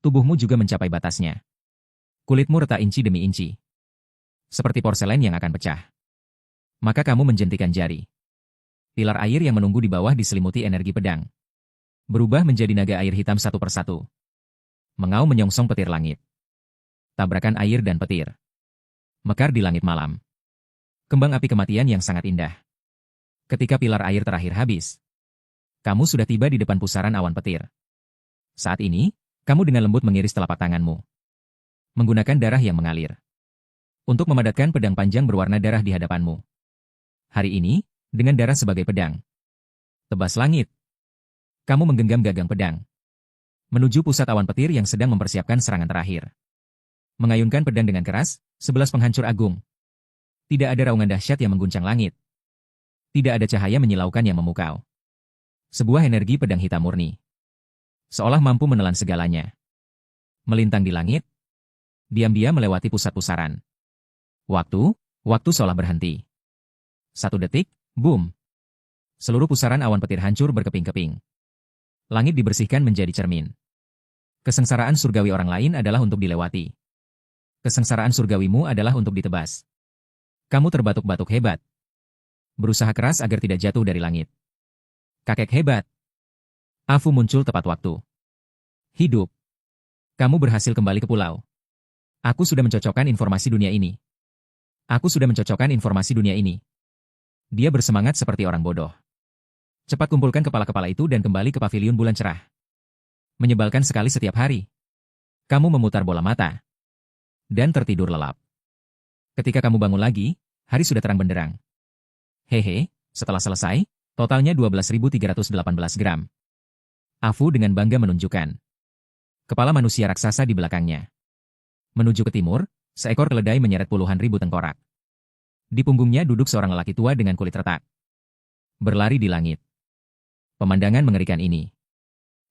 tubuhmu juga mencapai batasnya. Kulitmu retak inci demi inci. Seperti porselen yang akan pecah. Maka kamu menjentikan jari. Pilar air yang menunggu di bawah diselimuti energi pedang. Berubah menjadi naga air hitam satu persatu. Mengaum menyongsong petir langit. Tabrakan air dan petir. Mekar di langit malam. Kembang api kematian yang sangat indah. Ketika pilar air terakhir habis, kamu sudah tiba di depan pusaran awan petir. Saat ini, kamu dengan lembut mengiris telapak tanganmu. Menggunakan darah yang mengalir. Untuk memadatkan pedang panjang berwarna darah di hadapanmu. Hari ini, dengan darah sebagai pedang. Tebas langit. Kamu menggenggam gagang pedang. Menuju pusat awan petir yang sedang mempersiapkan serangan terakhir. Mengayunkan pedang dengan keras, 11 penghancur agung. Tidak ada raungan dahsyat yang mengguncang langit. Tidak ada cahaya menyilaukan yang memukau. Sebuah energi pedang hitam murni. Seolah mampu menelan segalanya. Melintang di langit. Diam-diam melewati pusat pusaran. Waktu seolah berhenti. 1 detik, boom. Seluruh pusaran awan petir hancur berkeping-keping. Langit dibersihkan menjadi cermin. Kesengsaraan surgawi orang lain adalah untuk dilewati. Kesengsaraan surgawimu adalah untuk ditebas. Kamu terbatuk-batuk hebat. Berusaha keras agar tidak jatuh dari langit. Kakek hebat. Afu muncul tepat waktu. Hidup. Kamu berhasil kembali ke pulau. Aku sudah mencocokkan informasi dunia ini. Dia bersemangat seperti orang bodoh. Cepat kumpulkan kepala-kepala itu dan kembali ke pavilion bulan cerah. Menyebalkan sekali setiap hari. Kamu memutar bola mata. Dan tertidur lelap. Ketika kamu bangun lagi, hari sudah terang benderang. Hehe, setelah selesai, totalnya 12.318 gram. Afu dengan bangga menunjukkan. Kepala manusia raksasa di belakangnya. Menuju ke timur, seekor keledai menyeret puluhan ribu tengkorak. Di punggungnya duduk seorang lelaki tua dengan kulit retak. Berlari di langit. Pemandangan mengerikan ini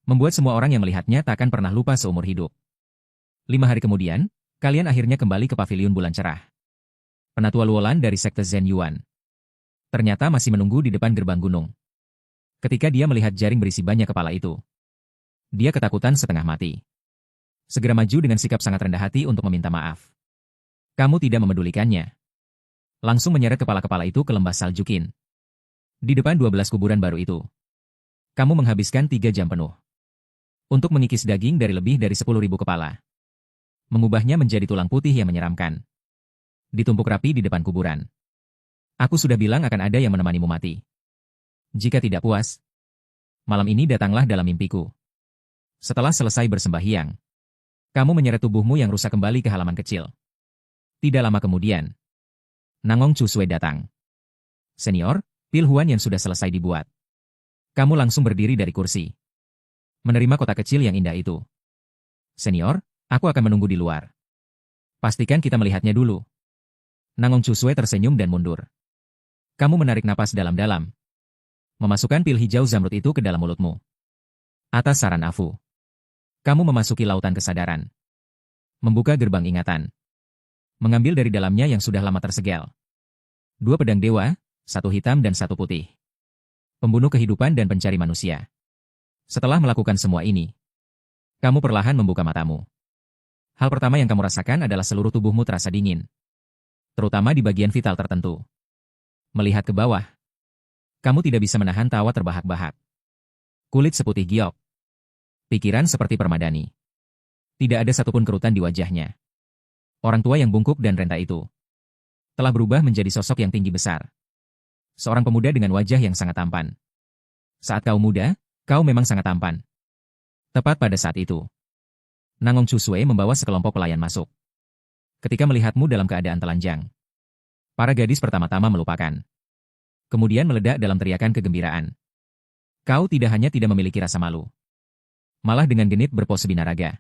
membuat semua orang yang melihatnya tak akan pernah lupa seumur hidup. 5 hari kemudian, kalian akhirnya kembali ke pavilion bulan cerah. Penatua Luolan dari sekte Zhen Yuan ternyata masih menunggu di depan gerbang gunung. Ketika dia melihat jaring berisi banyak kepala itu, dia ketakutan setengah mati. Segera maju dengan sikap sangat rendah hati untuk meminta maaf. Kamu tidak memedulikannya. Langsung menyeret kepala-kepala itu ke lembah Saljukin. Di depan 12 kuburan baru itu, kamu menghabiskan 3 jam penuh untuk mengikis daging dari lebih dari 10.000 kepala. Mengubahnya menjadi tulang putih yang menyeramkan. Ditumpuk rapi di depan kuburan. Aku sudah bilang akan ada yang menemanimu mati. Jika tidak puas, malam ini datanglah dalam mimpiku. Setelah selesai bersembahyang, kamu menyeret tubuhmu yang rusak kembali ke halaman kecil. Tidak lama kemudian, Nangong Chusui datang. Senior, pil Huan yang sudah selesai dibuat. Kamu langsung berdiri dari kursi. Menerima kotak kecil yang indah itu. Senior, aku akan menunggu di luar. Pastikan kita melihatnya dulu. Nangong Chusui tersenyum dan mundur. Kamu menarik napas dalam-dalam. Memasukkan pil hijau zamrud itu ke dalam mulutmu. Atas saran Afu, kamu memasuki lautan kesadaran. Membuka gerbang ingatan. Mengambil dari dalamnya yang sudah lama tersegel. 2 pedang dewa, 1 hitam dan 1 putih. Pembunuh kehidupan dan pencari manusia. Setelah melakukan semua ini, kamu perlahan membuka matamu. Hal pertama yang kamu rasakan adalah seluruh tubuhmu terasa dingin. Terutama di bagian vital tertentu. Melihat ke bawah, kamu tidak bisa menahan tawa terbahak-bahak. Kulit seputih giok. Pikiran seperti permadani. Tidak ada satupun kerutan di wajahnya. Orang tua yang bungkuk dan renta itu telah berubah menjadi sosok yang tinggi besar. Seorang pemuda dengan wajah yang sangat tampan. Saat kau muda, kau memang sangat tampan. Tepat pada saat itu, Nangong Chusui membawa sekelompok pelayan masuk. Ketika melihatmu dalam keadaan telanjang, para gadis pertama-tama melupakan. Kemudian meledak dalam teriakan kegembiraan. Kau tidak hanya tidak memiliki rasa malu, malah dengan genit berpose binaraga.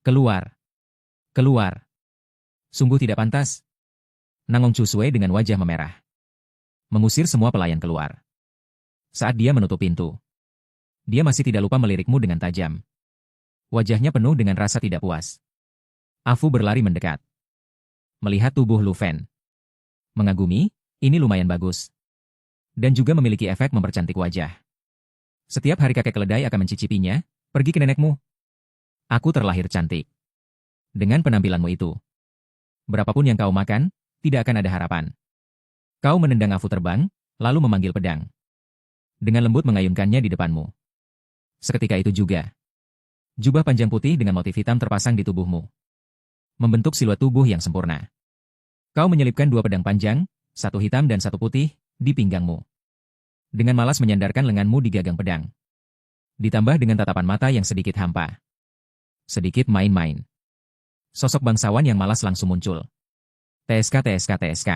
Keluar! Keluar! Sungguh tidak pantas. Nangong Chusui dengan wajah memerah. Mengusir semua pelayan keluar. Saat dia menutup pintu, dia masih tidak lupa melirikmu dengan tajam. Wajahnya penuh dengan rasa tidak puas. Afu berlari mendekat. Melihat tubuh Lu Fen. Mengagumi, ini lumayan bagus. Dan juga memiliki efek mempercantik wajah. Setiap hari kakek keledai akan mencicipinya, pergi ke nenekmu. Aku terlahir cantik. Dengan penampilanmu itu, berapapun yang kau makan, tidak akan ada harapan. Kau menendang Afu terbang, lalu memanggil pedang. Dengan lembut mengayunkannya di depanmu. Seketika itu juga, jubah panjang putih dengan motif hitam terpasang di tubuhmu, membentuk siluet tubuh yang sempurna. Kau menyelipkan dua pedang panjang, satu hitam dan satu putih, di pinggangmu. Dengan malas menyandarkan lenganmu di gagang pedang. Ditambah dengan tatapan mata yang sedikit hampa. Sedikit main-main. Sosok bangsawan yang malas langsung muncul. TSK, TSK, TSK.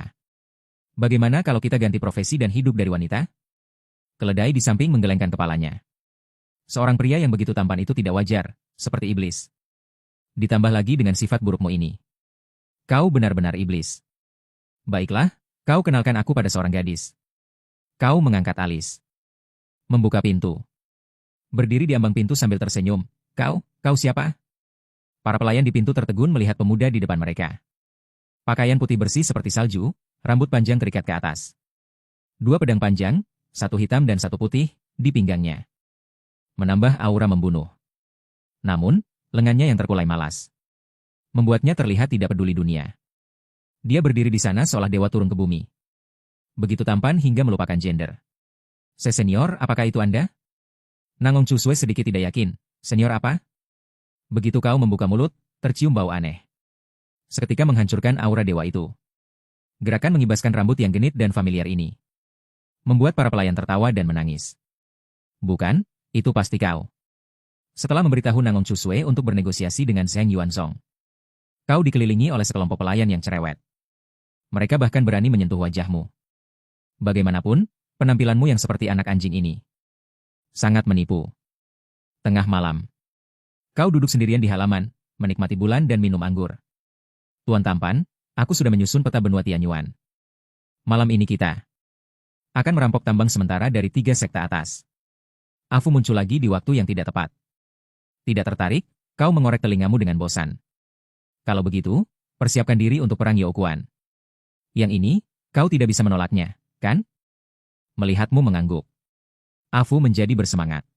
Bagaimana kalau kita ganti profesi dan hidup dari wanita? Keledai di samping menggelengkan kepalanya. Seorang pria yang begitu tampan itu tidak wajar, seperti iblis. Ditambah lagi dengan sifat burukmu ini. Kau benar-benar iblis. Baiklah, kau kenalkan aku pada seorang gadis. Kau mengangkat alis. Membuka pintu. Berdiri di ambang pintu sambil tersenyum. Kau siapa? Para pelayan di pintu tertegun melihat pemuda di depan mereka. Pakaian putih bersih seperti salju, rambut panjang terikat ke atas. Dua pedang panjang, satu hitam dan satu putih, di pinggangnya. Menambah aura membunuh. Namun, lengannya yang terkulai malas membuatnya terlihat tidak peduli dunia. Dia berdiri di sana seolah dewa turun ke bumi. Begitu tampan hingga melupakan gender. Senior, apakah itu Anda? Nangong Chusue sedikit tidak yakin. Senior apa? Begitu kau membuka mulut, tercium bau aneh. Seketika menghancurkan aura dewa itu. Gerakan mengibaskan rambut yang genit dan familiar ini membuat para pelayan tertawa dan menangis. Bukan, itu pasti kau. Setelah memberitahu Nangong Chusue untuk bernegosiasi dengan Zheng Yuanzong, kau dikelilingi oleh sekelompok pelayan yang cerewet. Mereka bahkan berani menyentuh wajahmu. Bagaimanapun, penampilanmu yang seperti anak anjing ini sangat menipu. Tengah malam, kau duduk sendirian di halaman, menikmati bulan dan minum anggur. Tuan tampan, aku sudah menyusun peta benua Tianyuan. Malam ini kita akan merampok tambang sementara dari 3 sekte atas. Afu muncul lagi di waktu yang tidak tepat. Tidak tertarik, kau mengorek telingamu dengan bosan. Kalau begitu, persiapkan diri untuk perang Youkuan. Yang ini, kau tidak bisa menolaknya, kan? Melihatmu mengangguk, Afu menjadi bersemangat.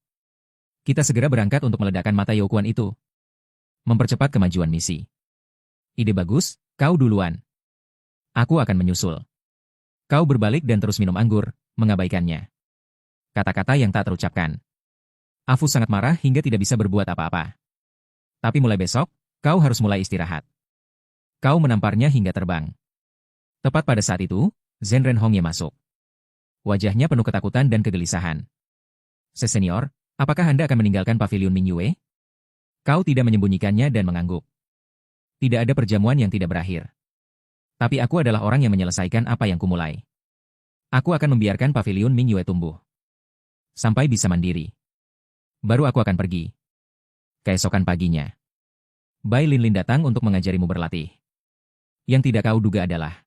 Kita segera berangkat untuk meledakkan mata Youkuan itu. Mempercepat kemajuan misi. Ide bagus, kau duluan. Aku akan menyusul. Kau berbalik dan terus minum anggur, mengabaikannya. Kata-kata yang tak terucapkan. Afu sangat marah hingga tidak bisa berbuat apa-apa. Tapi mulai besok, kau harus mulai istirahat. Kau menamparnya hingga terbang. Tepat pada saat itu, Zhen Renhongye masuk. Wajahnya penuh ketakutan dan kegelisahan. Senior, apakah Anda akan meninggalkan pavilion Mingyue? Kau tidak menyembunyikannya dan mengangguk. Tidak ada perjamuan yang tidak berakhir. Tapi aku adalah orang yang menyelesaikan apa yang kumulai. Aku akan membiarkan pavilion Mingyue tumbuh sampai bisa mandiri. Baru aku akan pergi. Keesokan paginya, Bai Linlin datang untuk mengajarimu berlatih. Yang tidak kau duga adalah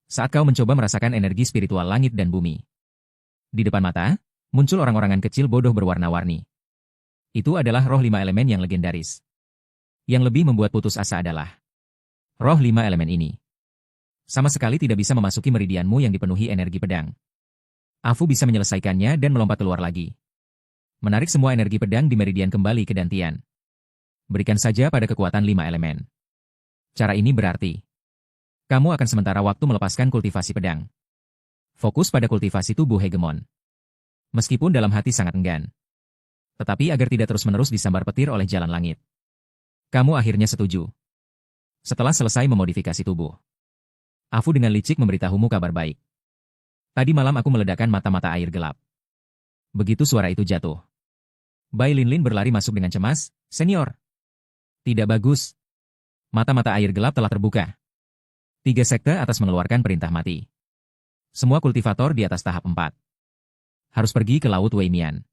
saat kau mencoba merasakan energi spiritual langit dan bumi. Di depan mata, muncul orang-orangan kecil bodoh berwarna-warni. Itu adalah roh 5 elemen yang legendaris. Yang lebih membuat putus asa adalah roh 5 elemen ini sama sekali tidak bisa memasuki meridianmu yang dipenuhi energi pedang. Afu bisa menyelesaikannya dan melompat keluar lagi. Menarik semua energi pedang di meridian kembali ke dantian. Berikan saja pada kekuatan 5 elemen. Cara ini berarti kamu akan sementara waktu melepaskan kultivasi pedang. Fokus pada kultivasi tubuh hegemon. Meskipun dalam hati sangat enggan. Tetapi agar tidak terus-menerus disambar petir oleh jalan langit. Kamu akhirnya setuju. Setelah selesai memodifikasi tubuh, Afu dengan licik memberitahumu kabar baik. Tadi malam aku meledakkan mata-mata air gelap. Begitu suara itu jatuh, Bai Linlin berlari masuk dengan cemas. Senior. Tidak bagus. Mata-mata air gelap telah terbuka. 3 sekte atas mengeluarkan perintah mati. Semua kultivator di atas tahap 4 harus pergi ke Laut Weimian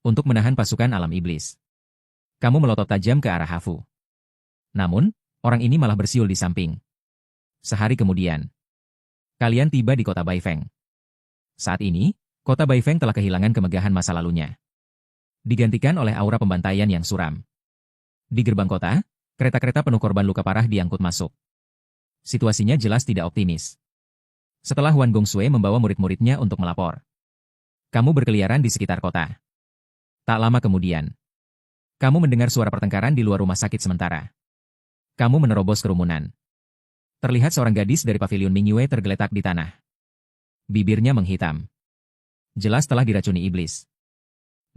untuk menahan pasukan alam iblis. Kamu melotot tajam ke arah Hafu. Namun, orang ini malah bersiul di samping. Sehari kemudian, kalian tiba di kota Baifeng. Saat ini, kota Baifeng telah kehilangan kemegahan masa lalunya. Digantikan oleh aura pembantaian yang suram. Di gerbang kota, kereta-kereta penuh korban luka parah diangkut masuk. Situasinya jelas tidak optimis. Setelah Huan Gongsue membawa murid-muridnya untuk melapor, kamu berkeliaran di sekitar kota. Tak lama kemudian, Kamu mendengar suara pertengkaran di luar rumah sakit sementara. Kamu menerobos kerumunan. Terlihat seorang gadis dari pavilion Mingyue tergeletak di tanah. Bibirnya menghitam. Jelas telah diracuni iblis.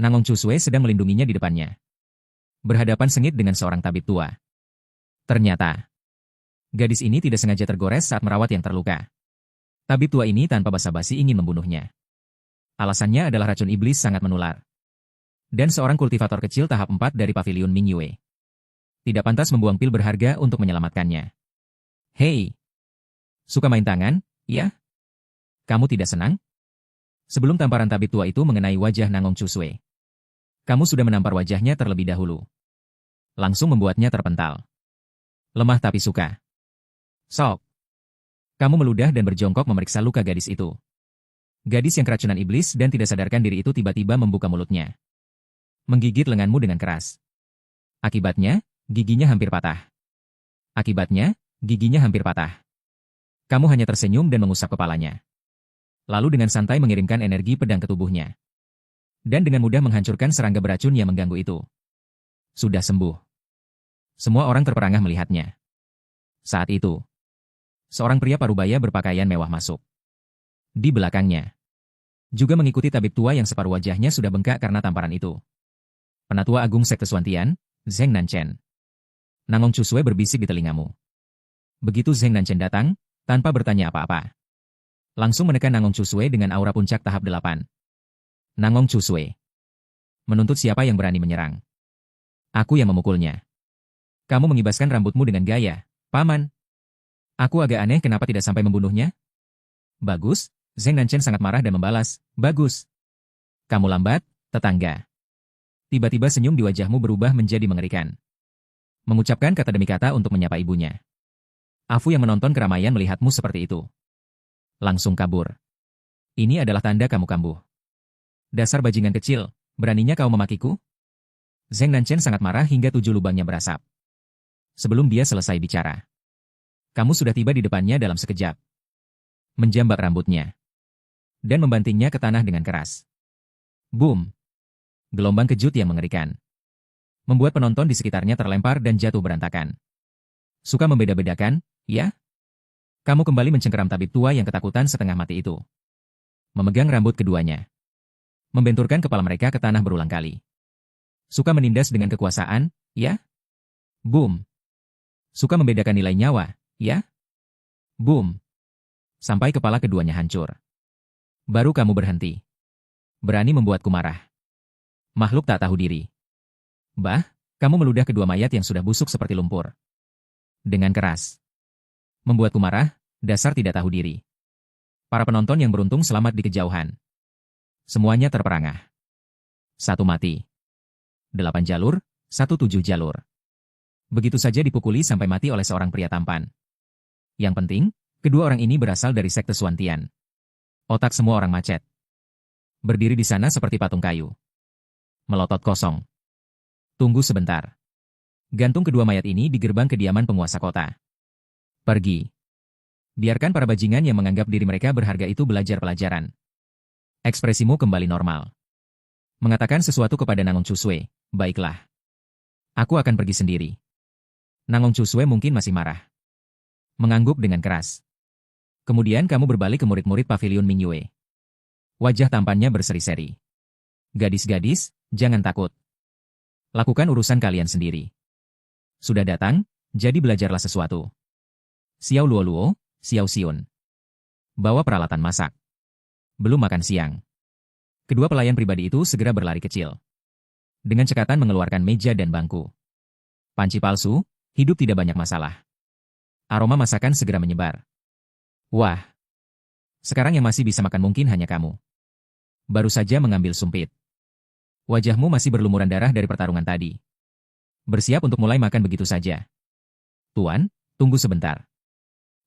Nangong Chusue sedang melindunginya di depannya. Berhadapan sengit dengan seorang tabib tua. Ternyata, gadis ini tidak sengaja tergores saat merawat yang terluka. Tabib tua ini tanpa basa-basi ingin membunuhnya. Alasannya adalah racun iblis sangat menular. Dan seorang kultivator kecil tahap 4 dari pavilion Mingyue tidak pantas membuang pil berharga untuk menyelamatkannya. Hei! Suka main tangan, ya? Kamu tidak senang? Sebelum tamparan tabib tua itu mengenai wajah Nangong Chusue, kamu sudah menampar wajahnya terlebih dahulu. Langsung membuatnya terpental. Lemah tapi suka. Sok! Kamu meludah dan berjongkok memeriksa luka gadis itu. Gadis yang keracunan iblis dan tidak sadarkan diri itu tiba-tiba membuka mulutnya. Menggigit lenganmu dengan keras. Akibatnya, giginya hampir patah. Kamu hanya tersenyum dan mengusap kepalanya. Lalu dengan santai mengirimkan energi pedang ke tubuhnya. Dan dengan mudah menghancurkan serangga beracun yang mengganggu itu. Sudah sembuh. Semua orang terperangah melihatnya. Saat itu, seorang pria parubaya berpakaian mewah masuk. Di belakangnya, juga mengikuti tabib tua yang separuh wajahnya sudah bengkak karena tamparan itu. Penatua Agung Sekte Suantian, Zheng Nanchen. Nangong Chusue berbisik di telingamu. Begitu Zheng Nanchen datang, tanpa bertanya apa-apa, langsung menekan Nangong Chusue dengan aura puncak tahap 8. Nangong Chusue menuntut siapa yang berani menyerang. Aku yang memukulnya. Kamu mengibaskan rambutmu dengan gaya, Paman. Aku agak aneh kenapa tidak sampai membunuhnya. Bagus, Zheng Nanchen sangat marah dan membalas, bagus. Kamu lambat, tetangga. Tiba-tiba senyum di wajahmu berubah menjadi mengerikan. Mengucapkan kata demi kata untuk menyapa ibunya. Afu yang menonton keramaian melihatmu seperti itu. Langsung kabur. Ini adalah tanda kamu kambuh. Dasar bajingan kecil, beraninya kau memakiku? Zheng Nanchen sangat marah hingga 7 lubangnya berasap. Sebelum dia selesai bicara, kamu sudah tiba di depannya dalam sekejap. Menjambak rambutnya. Dan membantingnya ke tanah dengan keras. Boom! Gelombang kejut yang mengerikan. Membuat penonton di sekitarnya terlempar dan jatuh berantakan. Suka membeda-bedakan, ya? Kamu kembali mencengkeram tabib tua yang ketakutan setengah mati itu. Memegang rambut keduanya. Membenturkan kepala mereka ke tanah berulang kali. Suka menindas dengan kekuasaan, ya? Boom! Suka membedakan nilai nyawa, ya? Boom! Sampai kepala keduanya hancur. Baru kamu berhenti. Berani membuatku marah. Makhluk tak tahu diri. Bah, kamu meludah kedua mayat yang sudah busuk seperti lumpur. Dengan keras. Membuatku marah, dasar tidak tahu diri. Para penonton yang beruntung selamat di kejauhan. Semuanya terperangah. 1 mati. 8 jalur, 1 7 jalur. Begitu saja dipukuli sampai mati oleh seorang pria tampan. Yang penting, kedua orang ini berasal dari Sekte Suantian. Otak semua orang macet. Berdiri di sana seperti patung kayu. Melotot kosong. Tunggu sebentar. Gantung kedua mayat ini di gerbang kediaman penguasa kota. Pergi. Biarkan para bajingan yang menganggap diri mereka berharga itu belajar pelajaran. Ekspresimu kembali normal. Mengatakan sesuatu kepada Nangong Chusue, baiklah. Aku akan pergi sendiri. Nangong Chusue mungkin masih marah. Mengangguk dengan keras. Kemudian kamu berbalik ke murid-murid pavilion Mingyue. Wajah tampannya berseri-seri. Gadis-gadis, jangan takut. Lakukan urusan kalian sendiri. Sudah datang, jadi belajarlah sesuatu. Xiao Luo, Xiao Xiun. Bawa peralatan masak. Belum makan siang. Kedua pelayan pribadi itu segera berlari kecil. Dengan cekatan mengeluarkan meja dan bangku. Panci palsu, hidup tidak banyak masalah. Aroma masakan segera menyebar. Wah. Sekarang yang masih bisa makan mungkin hanya kamu. Baru saja mengambil sumpit. Wajahmu masih berlumuran darah dari pertarungan tadi. Bersiap untuk mulai makan begitu saja. Tuan, tunggu sebentar.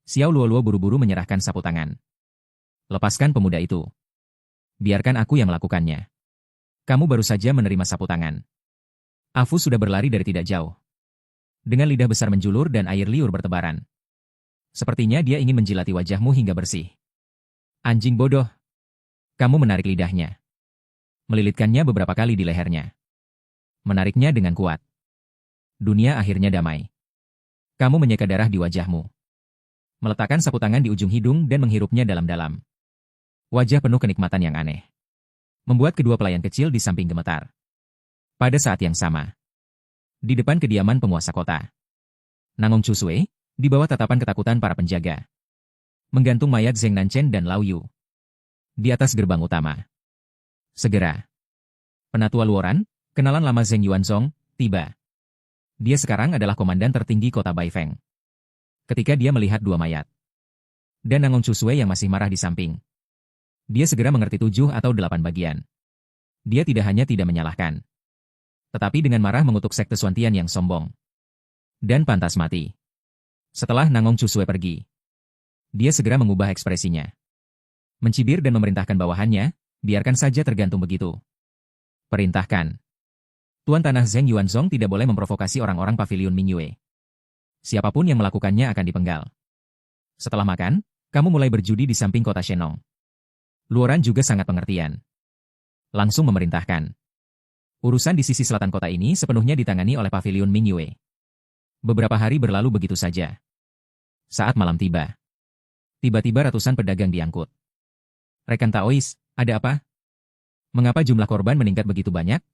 Xiao Luo buru-buru menyerahkan sapu tangan. Lepaskan pemuda itu. Biarkan aku yang melakukannya. Kamu baru saja menerima sapu tangan. Afu sudah berlari dari tidak jauh. Dengan lidah besar menjulur dan air liur bertebaran. Sepertinya dia ingin menjilati wajahmu hingga bersih. Anjing bodoh. Kamu menarik lidahnya. Melilitkannya beberapa kali di lehernya. Menariknya dengan kuat. Dunia akhirnya damai. Kamu menyeka darah di wajahmu. Meletakkan sapu tangan di ujung hidung dan menghirupnya dalam-dalam. Wajah penuh kenikmatan yang aneh. Membuat kedua pelayan kecil di samping gemetar. Pada saat yang sama. Di depan kediaman penguasa kota. Nangong Chusui, di bawah tatapan ketakutan para penjaga. Menggantung mayat Zheng Nanchen dan Lao Yu. Di atas gerbang utama. Segera. Penatua Luoran, kenalan lama Zheng Yuanzong, tiba. Dia sekarang adalah komandan tertinggi kota Baifeng. Ketika dia melihat dua mayat. Dan Nangong Chusui yang masih marah di samping. Dia segera mengerti 7 atau 8 bagian. Dia tidak hanya tidak menyalahkan. Tetapi dengan marah mengutuk sekte Suantian yang sombong. Dan pantas mati. Setelah Nangong Chusui pergi. Dia segera mengubah ekspresinya. Mencibir dan memerintahkan bawahannya, biarkan saja tergantung begitu. Perintahkan. Tuan Tanah Zheng Yuanzong tidak boleh memprovokasi orang-orang pavilion Mingyue. Siapapun yang melakukannya akan dipenggal. Setelah makan, kamu mulai berjudi di samping kota Shenong. Luoran juga sangat pengertian. Langsung memerintahkan. Urusan di sisi selatan kota ini sepenuhnya ditangani oleh pavilion Mingyue. Beberapa hari berlalu begitu saja. Saat malam tiba. Tiba-tiba ratusan pedagang diangkut. Rekan Taois, ada apa? Mengapa jumlah korban meningkat begitu banyak?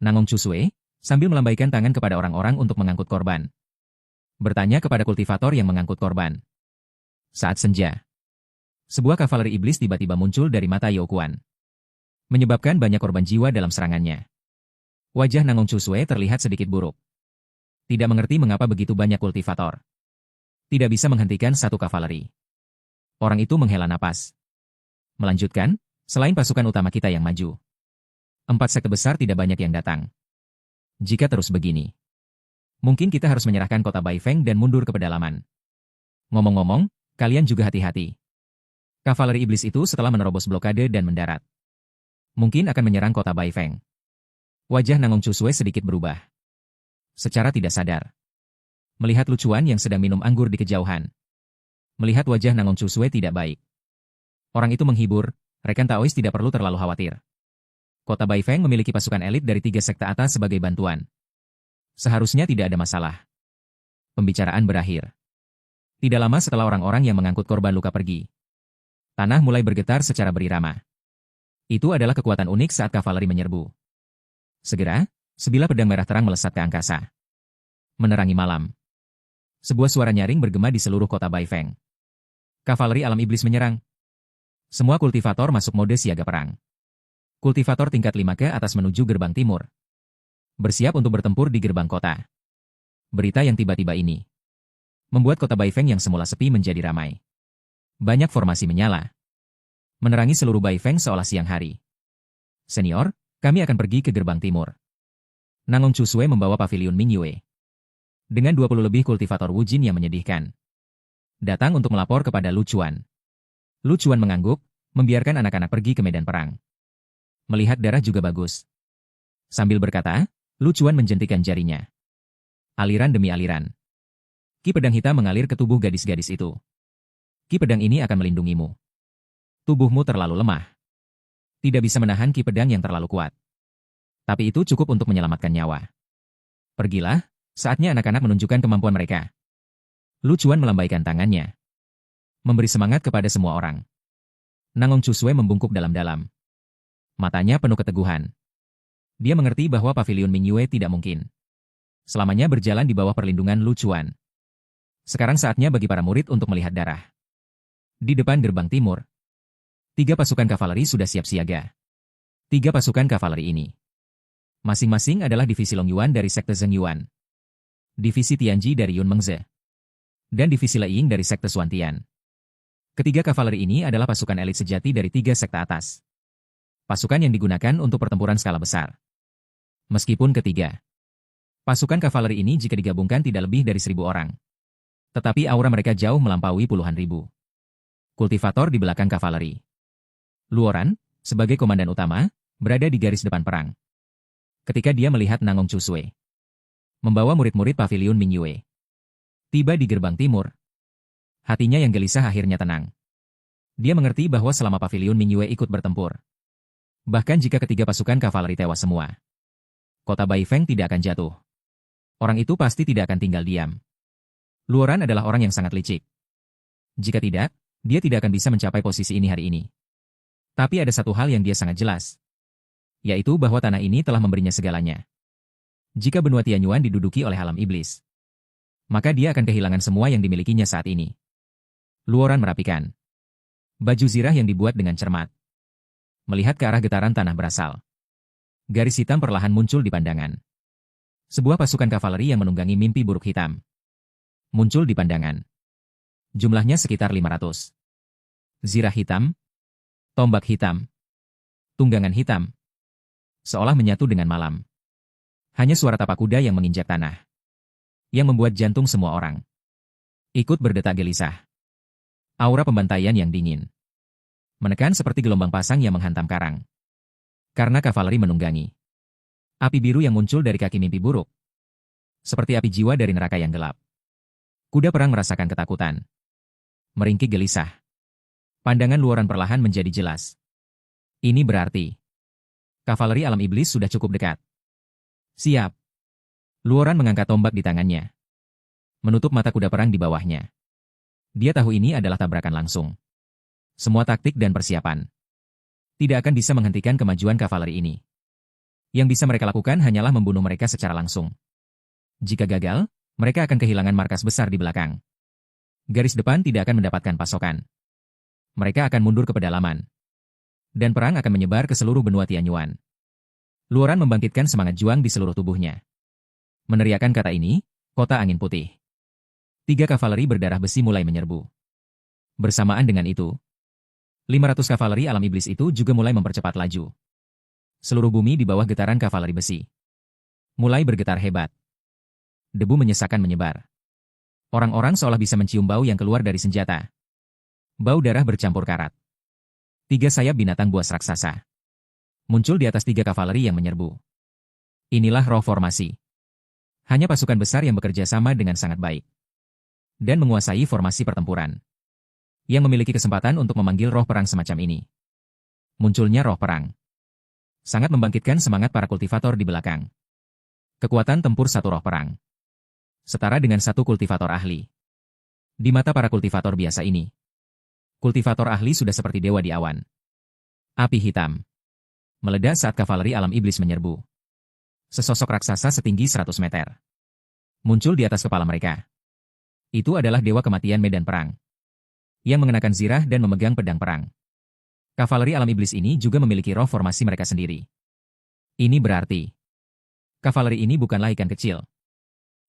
Nangong Chusui, sambil melambaikan tangan kepada orang-orang untuk mengangkut korban. Bertanya kepada kultivator yang mengangkut korban. Saat senja. Sebuah kavaleri iblis tiba-tiba muncul dari mata Youkuan. Menyebabkan banyak korban jiwa dalam serangannya. Wajah Nangong Chusui terlihat sedikit buruk. Tidak mengerti mengapa begitu banyak kultivator. Tidak bisa menghentikan satu kavaleri. Orang itu menghela napas. Melanjutkan, selain pasukan utama kita yang maju. 4 sekte besar tidak banyak yang datang. Jika terus begini. Mungkin kita harus menyerahkan kota Baifeng dan mundur ke pedalaman. Ngomong-ngomong, kalian juga hati-hati. Kavaleri iblis itu setelah menerobos blokade dan mendarat. Mungkin akan menyerang kota Baifeng. Wajah Nangong Chusui sedikit berubah. Secara tidak sadar. Melihat lucuan yang sedang minum anggur di kejauhan. Melihat wajah Nangong Chusui tidak baik. Orang itu menghibur, rekan Taois tidak perlu terlalu khawatir. Kota Baifeng memiliki pasukan elit dari 3 sekte atas sebagai bantuan. Seharusnya tidak ada masalah. Pembicaraan berakhir. Tidak lama setelah orang-orang yang mengangkut korban luka pergi. Tanah mulai bergetar secara berirama. Itu adalah kekuatan unik saat kavaleri menyerbu. Segera, sebilah pedang merah terang melesat ke angkasa. Menerangi malam. Sebuah suara nyaring bergema di seluruh kota Baifeng. Kavaleri alam iblis menyerang. Semua kultivator masuk mode siaga perang. Kultivator tingkat 5 ke atas menuju gerbang timur. Bersiap untuk bertempur di gerbang kota. Berita yang tiba-tiba ini membuat kota Baifeng yang semula sepi menjadi ramai. Banyak formasi menyala. Menerangi seluruh Baifeng seolah siang hari. Senior, kami akan pergi ke gerbang timur. Nangong Chusui membawa pavilion Mingyue. Dengan 20 lebih kultivator Wujin yang menyedihkan. Datang untuk melapor kepada Lu Chuan. Lu Chuan mengangguk, membiarkan anak-anak pergi ke medan perang. Melihat darah juga bagus. Sambil berkata, Lu Chuan menjentikan jarinya. Aliran demi aliran. Ki pedang hitam mengalir ke tubuh gadis-gadis itu. Ki pedang ini akan melindungimu. Tubuhmu terlalu lemah. Tidak bisa menahan ki pedang yang terlalu kuat. Tapi itu cukup untuk menyelamatkan nyawa. Pergilah, saatnya anak-anak menunjukkan kemampuan mereka. Lu Chuan melambaikan tangannya. Memberi semangat kepada semua orang. Nangong Chusui membungkuk dalam-dalam. Matanya penuh keteguhan. Dia mengerti bahwa pavilion Mingyue tidak mungkin selamanya berjalan di bawah perlindungan Lu Chuan. Sekarang saatnya bagi para murid untuk melihat darah. Di depan gerbang timur, 3 pasukan kavaleri sudah siap siaga. 3 pasukan kavaleri ini masing-masing adalah divisi Long Yuan dari sekte Zheng Yuan, divisi Tianji dari Yun Mengze, dan divisi Leiying dari sekte Suantian. Ketiga kavaleri ini adalah pasukan elit sejati dari 3 sekte atas. Pasukan yang digunakan untuk pertempuran skala besar. Meskipun ketiga pasukan kavaleri ini jika digabungkan tidak lebih dari 1.000 orang. Tetapi aura mereka jauh melampaui puluhan ribu. Kultivator di belakang kavaleri. Luoran, sebagai komandan utama, berada di garis depan perang. Ketika dia melihat Nangong Chusui membawa murid-murid pavilion Mingyue tiba di gerbang timur, hatinya yang gelisah akhirnya tenang. Dia mengerti bahwa selama pavilion Mingyue ikut bertempur, bahkan jika ketiga pasukan kavaleri tewas semua, kota Baifeng tidak akan jatuh. Orang itu pasti tidak akan tinggal diam. Luoran adalah orang yang sangat licik. Jika tidak, dia tidak akan bisa mencapai posisi ini hari ini. Tapi ada satu hal yang dia sangat jelas, yaitu bahwa tanah ini telah memberinya segalanya. Jika benua Tianyuan diduduki oleh alam iblis, maka dia akan kehilangan semua yang dimilikinya saat ini. Luoran merapikan baju zirah yang dibuat dengan cermat. Melihat ke arah getaran tanah berasal. Garis hitam perlahan muncul di pandangan. Sebuah pasukan kavaleri yang menunggangi mimpi buruk hitam. Muncul di pandangan. Jumlahnya sekitar 500. Zirah hitam, tombak hitam, tunggangan hitam. Seolah menyatu dengan malam. Hanya suara tapak kuda yang menginjak tanah. Yang membuat jantung semua orang ikut berdetak gelisah. Aura pembantaian yang dingin. Menekan seperti gelombang pasang yang menghantam karang. Karena kavaleri menunggangi. Api biru yang muncul dari kaki mimpi buruk. Seperti api jiwa dari neraka yang gelap. Kuda perang merasakan ketakutan. Meringkik gelisah. Pandangan luoran perlahan menjadi jelas. Ini berarti kavaleri alam iblis sudah cukup dekat. Siap. Luoran mengangkat tombak di tangannya. Menutup mata kuda perang di bawahnya. Dia tahu ini adalah tabrakan langsung. Semua taktik dan persiapan tidak akan bisa menghentikan kemajuan kavaleri ini. Yang bisa mereka lakukan hanyalah membunuh mereka secara langsung. Jika gagal, mereka akan kehilangan markas besar di belakang. Garis depan tidak akan mendapatkan pasokan. Mereka akan mundur ke pedalaman. Dan perang akan menyebar ke seluruh benua Tianyuan. Luoran membangkitkan semangat juang di seluruh tubuhnya. Meneriakkan kata ini, kota angin putih. 3 kavaleri berdarah besi mulai menyerbu. Bersamaan dengan itu, 500 kavaleri alam iblis itu juga mulai mempercepat laju. Seluruh bumi di bawah getaran kavaleri besi mulai bergetar hebat. Debu menyesakan menyebar. Orang-orang seolah bisa mencium bau yang keluar dari senjata. Bau darah bercampur karat. 3 sayap binatang buas raksasa muncul di atas 3 kavaleri yang menyerbu. Inilah roh formasi. Hanya pasukan besar yang bekerja sama dengan sangat baik dan menguasai formasi pertempuran yang memiliki kesempatan untuk memanggil roh perang semacam ini. Munculnya roh perang sangat membangkitkan semangat para kultivator di belakang. Kekuatan tempur satu roh perang setara dengan satu kultivator ahli. Di mata para kultivator biasa ini, kultivator ahli sudah seperti dewa di awan. Api hitam meledak saat kavaleri alam iblis menyerbu. Sesosok raksasa setinggi 100 meter muncul di atas kepala mereka. Itu adalah dewa kematian medan perang yang mengenakan zirah dan memegang pedang perang. Kavaleri alam iblis ini juga memiliki roh formasi mereka sendiri. Ini berarti kavaleri ini bukanlah ikan kecil,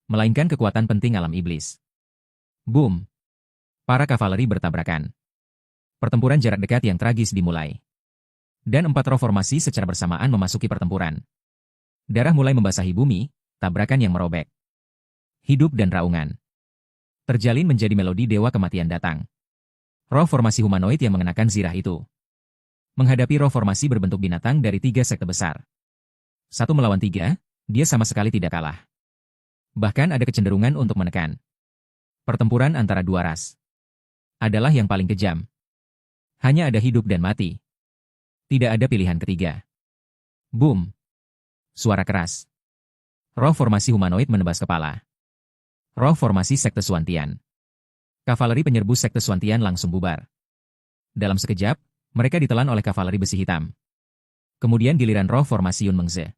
melainkan kekuatan penting alam iblis. Boom! Para kavaleri bertabrakan. Pertempuran jarak dekat yang tragis dimulai. Dan 4 roh formasi secara bersamaan memasuki pertempuran. Darah mulai membasahi bumi, tabrakan yang merobek. Hidup dan raungan terjalin menjadi melodi dewa kematian datang. Roh formasi humanoid yang mengenakan zirah itu menghadapi roh formasi berbentuk binatang dari 3 sekte besar. 1 melawan 3, dia sama sekali tidak kalah. Bahkan ada kecenderungan untuk menekan. Pertempuran antara 2 ras adalah yang paling kejam. Hanya ada hidup dan mati. Tidak ada pilihan ketiga. Boom! Suara keras. Roh formasi humanoid menebas kepala. Roh formasi sekte Suantian. Kavaleri penyerbu sekte Suantian langsung bubar. Dalam sekejap, mereka ditelan oleh kavaleri besi hitam. Kemudian giliran roh formasi Yun Mengze,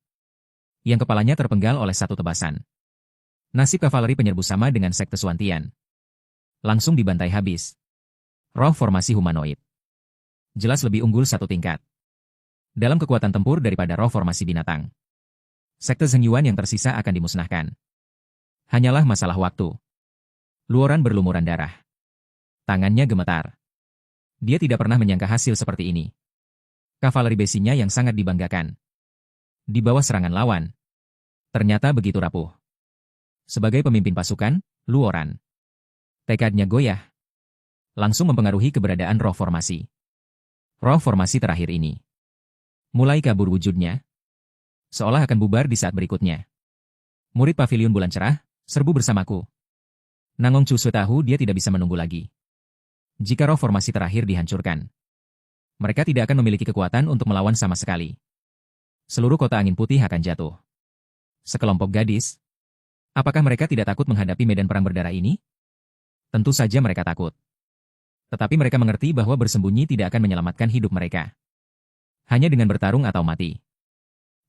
yang kepalanya terpenggal oleh satu tebasan. Nasib kavaleri penyerbu sama dengan sekte Suantian. Langsung dibantai habis. Roh formasi humanoid jelas lebih unggul 1 tingkat dalam kekuatan tempur daripada roh formasi binatang. Sekte Zhengyuan yang tersisa akan dimusnahkan. Hanyalah masalah waktu. Luoran berlumuran darah. Tangannya gemetar. Dia tidak pernah menyangka hasil seperti ini. Kavaleri besinya yang sangat dibanggakan di bawah serangan lawan ternyata begitu rapuh. Sebagai pemimpin pasukan, Luoran tekadnya goyah. Langsung mempengaruhi keberadaan roh formasi. Roh formasi terakhir ini mulai kabur wujudnya, seolah akan bubar di saat berikutnya. Murid Paviliun Bulan Cerah, serbu bersamaku. Nangong Chu Sue tahu dia tidak bisa menunggu lagi. Jika roh formasi terakhir dihancurkan, mereka tidak akan memiliki kekuatan untuk melawan sama sekali. Seluruh kota angin putih akan jatuh. Sekelompok gadis. Apakah mereka tidak takut menghadapi medan perang berdarah ini? Tentu saja mereka takut. Tetapi mereka mengerti bahwa bersembunyi tidak akan menyelamatkan hidup mereka. Hanya dengan bertarung atau mati.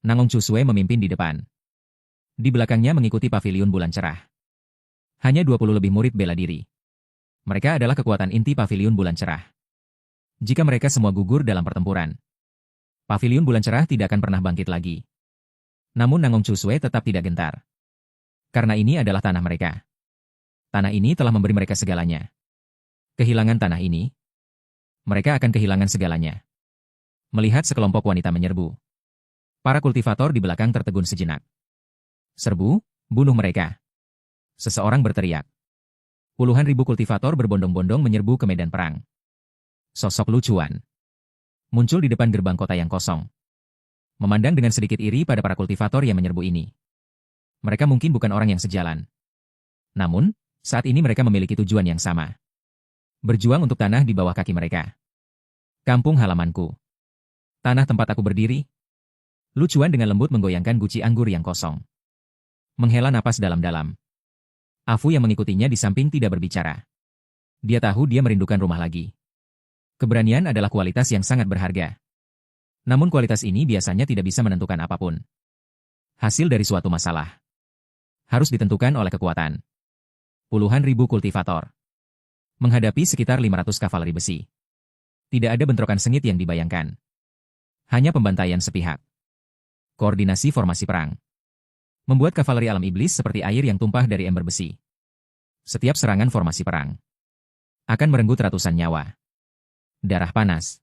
Nangong Chusue memimpin di depan. Di belakangnya mengikuti paviliun bulan cerah. Hanya 20 lebih murid bela diri. Mereka adalah kekuatan inti paviliun bulan cerah. Jika mereka semua gugur dalam pertempuran, paviliun bulan cerah tidak akan pernah bangkit lagi. Namun Nangong Chusue tetap tidak gentar. Karena ini adalah tanah mereka. Tanah ini telah memberi mereka segalanya. Kehilangan tanah ini, mereka akan kehilangan segalanya. Melihat sekelompok wanita menyerbu, para kultivator di belakang tertegun sejenak. Serbu, bunuh mereka. Seseorang berteriak. Puluhan ribu kultivator berbondong-bondong menyerbu ke medan perang. Sosok Lu Chuan muncul di depan gerbang kota yang kosong. Memandang dengan sedikit iri pada para kultivator yang menyerbu ini. Mereka mungkin bukan orang yang sejalan. Namun, saat ini mereka memiliki tujuan yang sama. Berjuang untuk tanah di bawah kaki mereka. Kampung halamanku. Tanah tempat aku berdiri. Lu Chuan dengan lembut menggoyangkan guci anggur yang kosong. Menghela napas dalam-dalam. Afu yang mengikutinya di samping tidak berbicara. Dia tahu dia merindukan rumah lagi. Keberanian adalah kualitas yang sangat berharga. Namun kualitas ini biasanya tidak bisa menentukan apapun. Hasil dari suatu masalah harus ditentukan oleh kekuatan. Puluhan ribu kultivator menghadapi sekitar 500 kavaleri besi. Tidak ada bentrokan sengit yang dibayangkan. Hanya pembantaian sepihak. Koordinasi formasi perang membuat kavaleri alam iblis seperti air yang tumpah dari ember besi. Setiap serangan formasi perang akan merenggut ratusan nyawa. Darah panas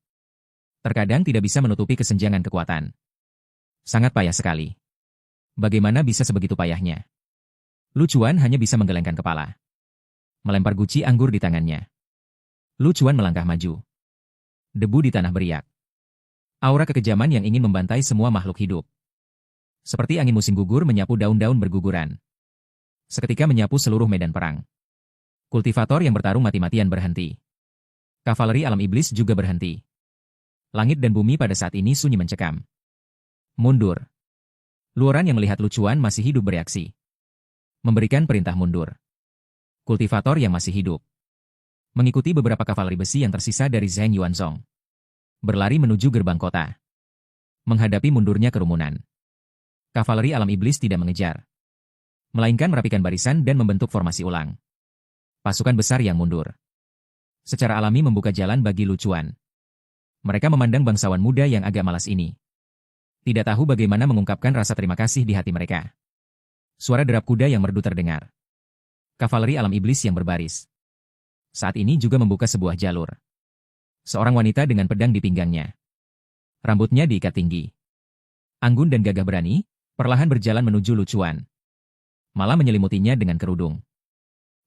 terkadang tidak bisa menutupi kesenjangan kekuatan. Sangat payah sekali. Bagaimana bisa sebegitu payahnya? Lu Chuan hanya bisa menggelengkan kepala. Melempar guci anggur di tangannya. Lu Chuan melangkah maju. Debu di tanah beriak. Aura kekejaman yang ingin membantai semua makhluk hidup. Seperti angin musim gugur menyapu daun-daun berguguran. Seketika menyapu seluruh medan perang. Kultivator yang bertarung mati-matian berhenti. Kavaleri alam iblis juga berhenti. Langit dan bumi pada saat ini sunyi mencekam. Mundur. Luoran yang melihat Lu Chuan masih hidup bereaksi. Memberikan perintah mundur. Kultivator yang masih hidup mengikuti beberapa kavaleri besi yang tersisa dari Zheng Yuanzong. Berlari menuju gerbang kota. Menghadapi mundurnya kerumunan. Kavaleri alam iblis tidak mengejar. Melainkan merapikan barisan dan membentuk formasi ulang. Pasukan besar yang mundur. Secara alami membuka jalan bagi Lu Chuan. Mereka memandang bangsawan muda yang agak malas ini. Tidak tahu bagaimana mengungkapkan rasa terima kasih di hati mereka. Suara derap kuda yang merdu terdengar. Kavaleri alam iblis yang berbaris. Saat ini juga membuka sebuah jalur. Seorang wanita dengan pedang di pinggangnya. Rambutnya diikat tinggi. Anggun dan gagah berani, perlahan berjalan menuju Lu Chuan. Malah menyelimutinya dengan kerudung.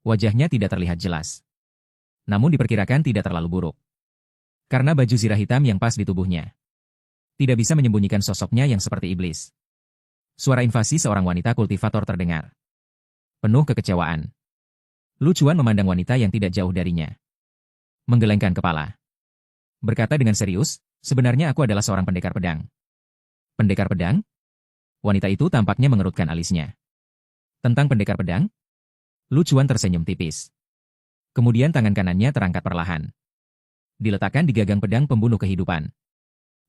Wajahnya tidak terlihat jelas. Namun diperkirakan tidak terlalu buruk. Karena baju zirah hitam yang pas di tubuhnya. Tidak bisa menyembunyikan sosoknya yang seperti iblis. Suara invasi seorang wanita kultivator terdengar. Penuh kekecewaan. Lu Chuan memandang wanita yang tidak jauh darinya. Menggelengkan kepala. Berkata dengan serius, sebenarnya aku adalah seorang pendekar pedang. Pendekar pedang? Wanita itu tampaknya mengerutkan alisnya. Tentang pendekar pedang? Lu Chuan tersenyum tipis. Kemudian tangan kanannya terangkat perlahan. Diletakkan di gagang pedang pembunuh kehidupan.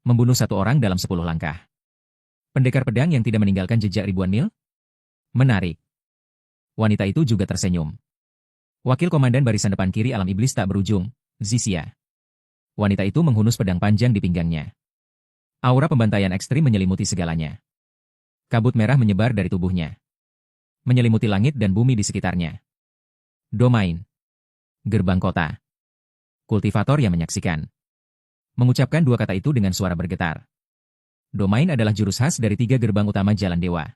Membunuh satu orang dalam 10 langkah. Pendekar pedang yang tidak meninggalkan jejak ribuan mil? Menarik. Wanita itu juga tersenyum. Wakil komandan barisan depan kiri alam iblis tak berujung, Zixia. Wanita itu menghunus pedang panjang di pinggangnya. Aura pembantaian ekstrim menyelimuti segalanya. Kabut merah menyebar dari tubuhnya. Menyelimuti langit dan bumi di sekitarnya. Domain. Gerbang kota. Kultivator yang menyaksikan. Mengucapkan dua kata itu dengan suara bergetar. Domain adalah jurus khas dari 3 gerbang utama Jalan Dewa.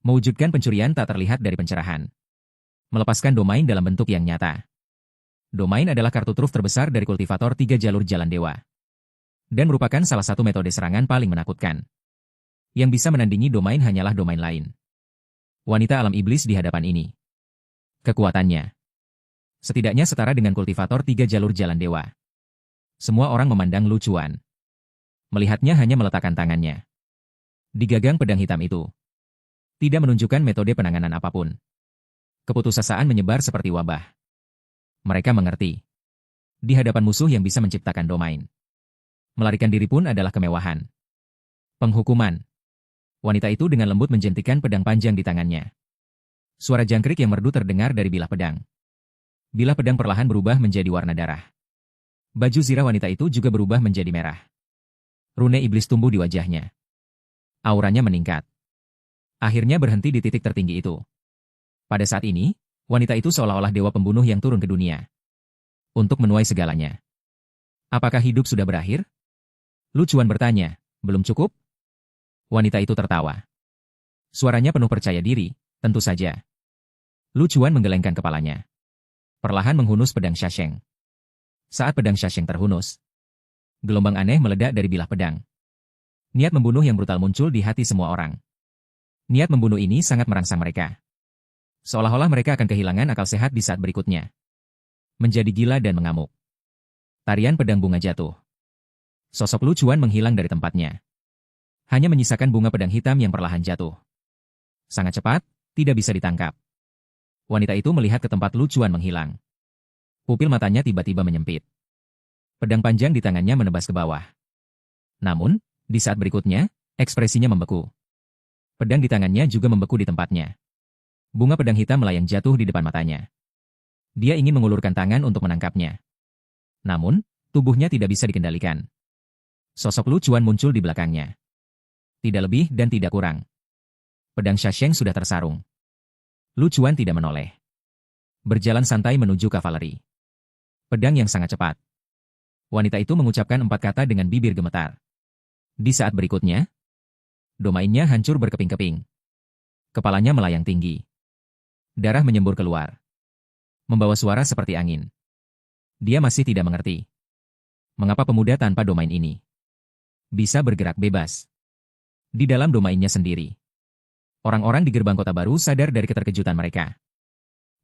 Mewujudkan pencurian tak terlihat dari pencerahan. Melepaskan domain dalam bentuk yang nyata. Domain adalah kartu truf terbesar dari kultivator 3 jalur Jalan Dewa. Dan merupakan salah satu metode serangan paling menakutkan. Yang bisa menandingi domain hanyalah domain lain. Wanita alam iblis di hadapan ini. Kekuatannya setidaknya setara dengan kultivator 3 jalur Jalan Dewa. Semua orang memandang Lu Chuan. Melihatnya hanya meletakkan tangannya di gagang pedang hitam itu. Tidak menunjukkan metode penanganan apapun. Keputusasaan menyebar seperti wabah. Mereka mengerti. Di hadapan musuh yang bisa menciptakan domain. Melarikan diri pun adalah kemewahan. Penghukuman. Wanita itu dengan lembut menjentikan pedang panjang di tangannya. Suara jangkrik yang merdu terdengar dari bilah pedang. Bilah pedang perlahan berubah menjadi warna darah. Baju zirah wanita itu juga berubah menjadi merah. Rune iblis tumbuh di wajahnya. Auranya meningkat. Akhirnya berhenti di titik tertinggi itu. Pada saat ini, wanita itu seolah-olah dewa pembunuh yang turun ke dunia. Untuk menuai segalanya. Apakah hidup sudah berakhir? Lu Chuan bertanya, belum cukup? Wanita itu tertawa. Suaranya penuh percaya diri, tentu saja. Lu Chuan menggelengkan kepalanya. Perlahan menghunus pedang Shasheng. Saat pedang Shasheng terhunus, gelombang aneh meledak dari bilah pedang. Niat membunuh yang brutal muncul di hati semua orang. Niat membunuh ini sangat merangsang mereka. Seolah-olah mereka akan kehilangan akal sehat di saat berikutnya. Menjadi gila dan mengamuk. Tarian pedang bunga jatuh. Sosok Lu Chuan menghilang dari tempatnya. Hanya menyisakan bunga pedang hitam yang perlahan jatuh. Sangat cepat, tidak bisa ditangkap. Wanita itu melihat ke tempat Lu Chuan menghilang. Pupil matanya tiba-tiba menyempit. Pedang panjang di tangannya menebas ke bawah. Namun, di saat berikutnya, ekspresinya membeku. Pedang di tangannya juga membeku di tempatnya. Bunga pedang hitam melayang jatuh di depan matanya. Dia ingin mengulurkan tangan untuk menangkapnya. Namun, tubuhnya tidak bisa dikendalikan. Sosok Lu Chuan muncul di belakangnya. Tidak lebih dan tidak kurang. Pedang Shasheng sudah tersarung. Lu Chuan tidak menoleh. Berjalan santai menuju kavaleri. Pedang yang sangat cepat. Wanita itu mengucapkan 4 kata dengan bibir gemetar. Di saat berikutnya, domainnya hancur berkeping-keping. Kepalanya melayang tinggi. Darah menyembur keluar. Membawa suara seperti angin. Dia masih tidak mengerti. Mengapa pemuda tanpa domain ini bisa bergerak bebas di dalam domainnya sendiri. Orang-orang di gerbang kota baru sadar dari keterkejutan mereka.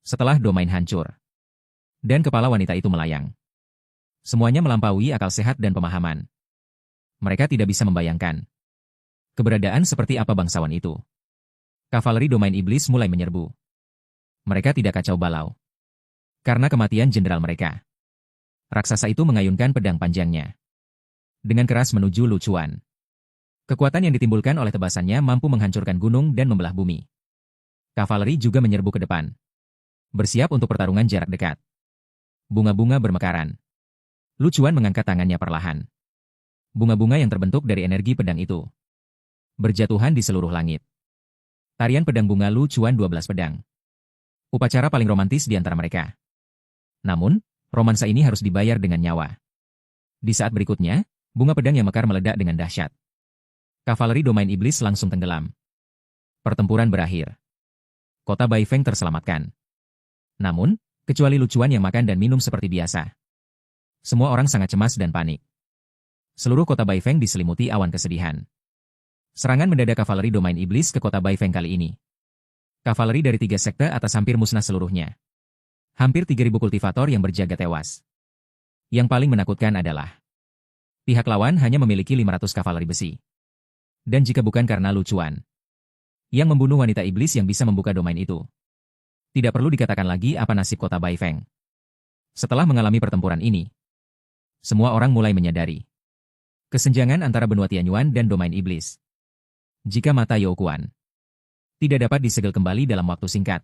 Setelah domain hancur, dan kepala wanita itu melayang. Semuanya melampaui akal sehat dan pemahaman. Mereka tidak bisa membayangkan keberadaan seperti apa bangsawan itu. Kavaleri domain iblis mulai menyerbu. Mereka tidak kacau balau. Karena kematian jenderal mereka. Raksasa itu mengayunkan pedang panjangnya. Dengan keras menuju Lu Chuan. Kekuatan yang ditimbulkan oleh tebasannya mampu menghancurkan gunung dan membelah bumi. Kavaleri juga menyerbu ke depan. Bersiap untuk pertarungan jarak dekat. Bunga-bunga bermekaran. Lu Chuan mengangkat tangannya perlahan. Bunga-bunga yang terbentuk dari energi pedang itu berjatuhan di seluruh langit. Tarian pedang bunga Lu Chuan 12 pedang. Upacara paling romantis di antara mereka. Namun, romansa ini harus dibayar dengan nyawa. Di saat berikutnya, bunga pedang yang mekar meledak dengan dahsyat. Kavaleri domain iblis langsung tenggelam. Pertempuran berakhir. Kota Baifeng terselamatkan. Namun, kecuali Lu Chuan yang makan dan minum seperti biasa. Semua orang sangat cemas dan panik. Seluruh kota Baifeng diselimuti awan kesedihan. Serangan mendadak kavaleri domain iblis ke kota Baifeng kali ini. Kavaleri dari 3 sekte atas hampir musnah seluruhnya. Hampir 3.000 kultivator yang berjaga tewas. Yang paling menakutkan adalah pihak lawan hanya memiliki 500 kavaleri besi. Dan jika bukan karena Lu Chuan yang membunuh wanita iblis yang bisa membuka domain itu, tidak perlu dikatakan lagi apa nasib kota Baifeng. Setelah mengalami pertempuran ini, semua orang mulai menyadari kesenjangan antara benua Tianyuan dan domain iblis. Jika mata Youkuan tidak dapat disegel kembali dalam waktu singkat.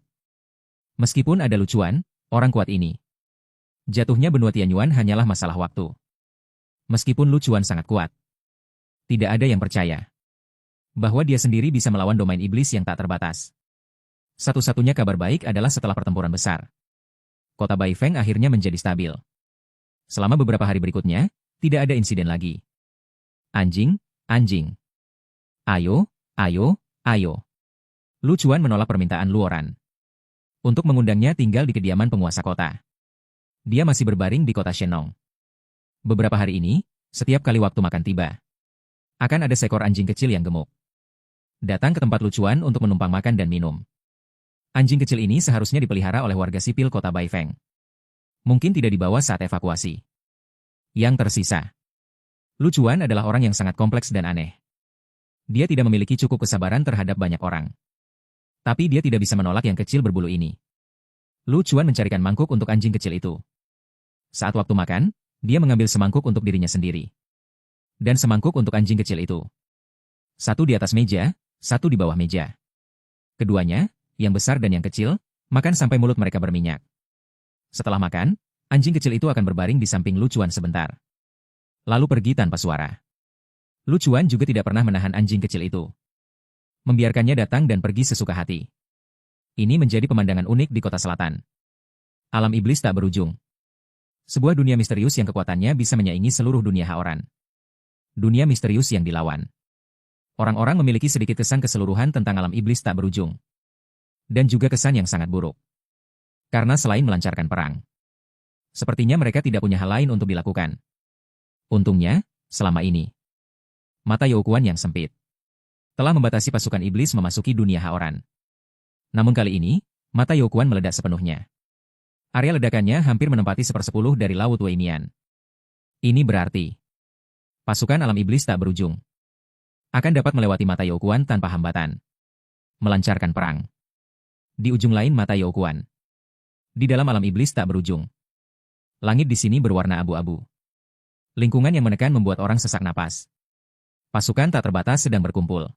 Meskipun ada Lu Chuan, orang kuat ini, jatuhnya benua Tianyuan hanyalah masalah waktu. Meskipun Lu Chuan sangat kuat, tidak ada yang percaya bahwa dia sendiri bisa melawan domain iblis yang tak terbatas. Satu-satunya kabar baik adalah setelah pertempuran besar, kota Baifeng akhirnya menjadi stabil. Selama beberapa hari berikutnya, tidak ada insiden lagi. Anjing, anjing. Ayo, ayo, ayo. Lu Chuan menolak permintaan Luoran untuk mengundangnya tinggal di kediaman penguasa kota. Dia masih berbaring di kota Shenong. Beberapa hari ini, setiap kali waktu makan tiba, akan ada seekor anjing kecil yang gemuk datang ke tempat Lu Chuan untuk menumpang makan dan minum. Anjing kecil ini seharusnya dipelihara oleh warga sipil kota Baifeng. Mungkin tidak dibawa saat evakuasi. Yang tersisa, Lu Chuan adalah orang yang sangat kompleks dan aneh. Dia tidak memiliki cukup kesabaran terhadap banyak orang. Tapi dia tidak bisa menolak yang kecil berbulu ini. Lu Chuan mencarikan mangkuk untuk anjing kecil itu. Saat waktu makan, dia mengambil semangkuk untuk dirinya sendiri. Dan semangkuk untuk anjing kecil itu. Satu di atas meja, satu di bawah meja. Keduanya, yang besar dan yang kecil, makan sampai mulut mereka berminyak. Setelah makan, anjing kecil itu akan berbaring di samping Lu Chuan sebentar. Lalu pergi tanpa suara. Lu Chuan juga tidak pernah menahan anjing kecil itu. Membiarkannya datang dan pergi sesuka hati. Ini menjadi pemandangan unik di kota selatan. Alam iblis tak berujung. Sebuah dunia misterius yang kekuatannya bisa menyaingi seluruh dunia Haoran. Dunia misterius yang dilawan. Orang-orang memiliki sedikit kesan keseluruhan tentang alam iblis tak berujung. Dan juga kesan yang sangat buruk. Karena selain melancarkan perang, sepertinya mereka tidak punya hal lain untuk dilakukan. Untungnya, selama ini, mata Youkuan yang sempit telah membatasi pasukan iblis memasuki dunia Haoran. Namun kali ini, mata Youkuan meledak sepenuhnya. Area ledakannya hampir menempati 1/10 dari Laut Weimian. Ini berarti, pasukan alam iblis tak berujung akan dapat melewati mata Youkuan tanpa hambatan. Melancarkan perang. Di ujung lain mata Youkuan. Di dalam alam iblis tak berujung. Langit di sini berwarna abu-abu. Lingkungan yang menekan membuat orang sesak napas. Pasukan tak terbatas sedang berkumpul.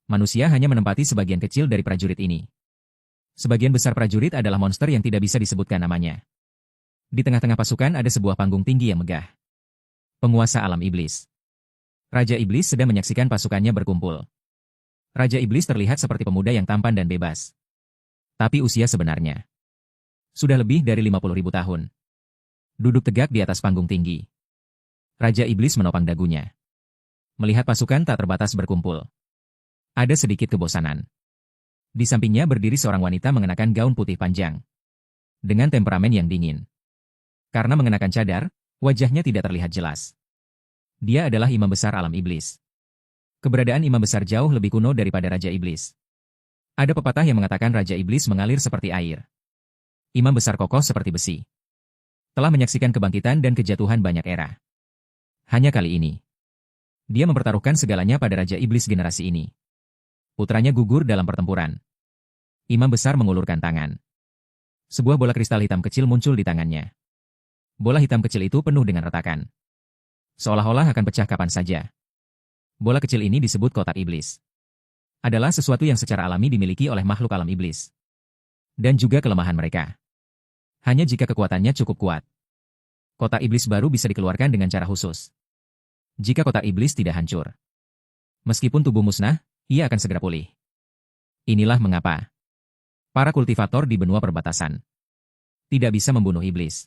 Manusia hanya menempati sebagian kecil dari prajurit ini. Sebagian besar prajurit adalah monster yang tidak bisa disebutkan namanya. Di tengah-tengah pasukan ada sebuah panggung tinggi yang megah. Penguasa alam iblis. Raja Iblis sedang menyaksikan pasukannya berkumpul. Raja Iblis terlihat seperti pemuda yang tampan dan bebas. Tapi usia sebenarnya sudah lebih dari 50.000 tahun. Duduk tegak di atas panggung tinggi. Raja Iblis menopang dagunya. Melihat pasukan tak terbatas berkumpul. Ada sedikit kebosanan. Di sampingnya berdiri seorang wanita mengenakan gaun putih panjang. Dengan temperamen yang dingin. Karena mengenakan cadar, wajahnya tidak terlihat jelas. Dia adalah imam besar alam iblis. Keberadaan imam besar jauh lebih kuno daripada Raja Iblis. Ada pepatah yang mengatakan Raja Iblis mengalir seperti air. Imam besar kokoh seperti besi. Telah menyaksikan kebangkitan dan kejatuhan banyak era. Hanya kali ini, dia mempertaruhkan segalanya pada Raja Iblis generasi ini. Putranya gugur dalam pertempuran. Imam besar mengulurkan tangan. Sebuah bola kristal hitam kecil muncul di tangannya. Bola hitam kecil itu penuh dengan retakan. Seolah-olah akan pecah kapan saja. Bola kecil ini disebut kotak iblis. Adalah sesuatu yang secara alami dimiliki oleh makhluk alam iblis. Dan juga kelemahan mereka. Hanya jika kekuatannya cukup kuat. Kotak iblis baru bisa dikeluarkan dengan cara khusus. Jika kotak iblis tidak hancur. Meskipun tubuh musnah, ia akan segera pulih. Inilah mengapa para kultivator di benua perbatasan tidak bisa membunuh iblis.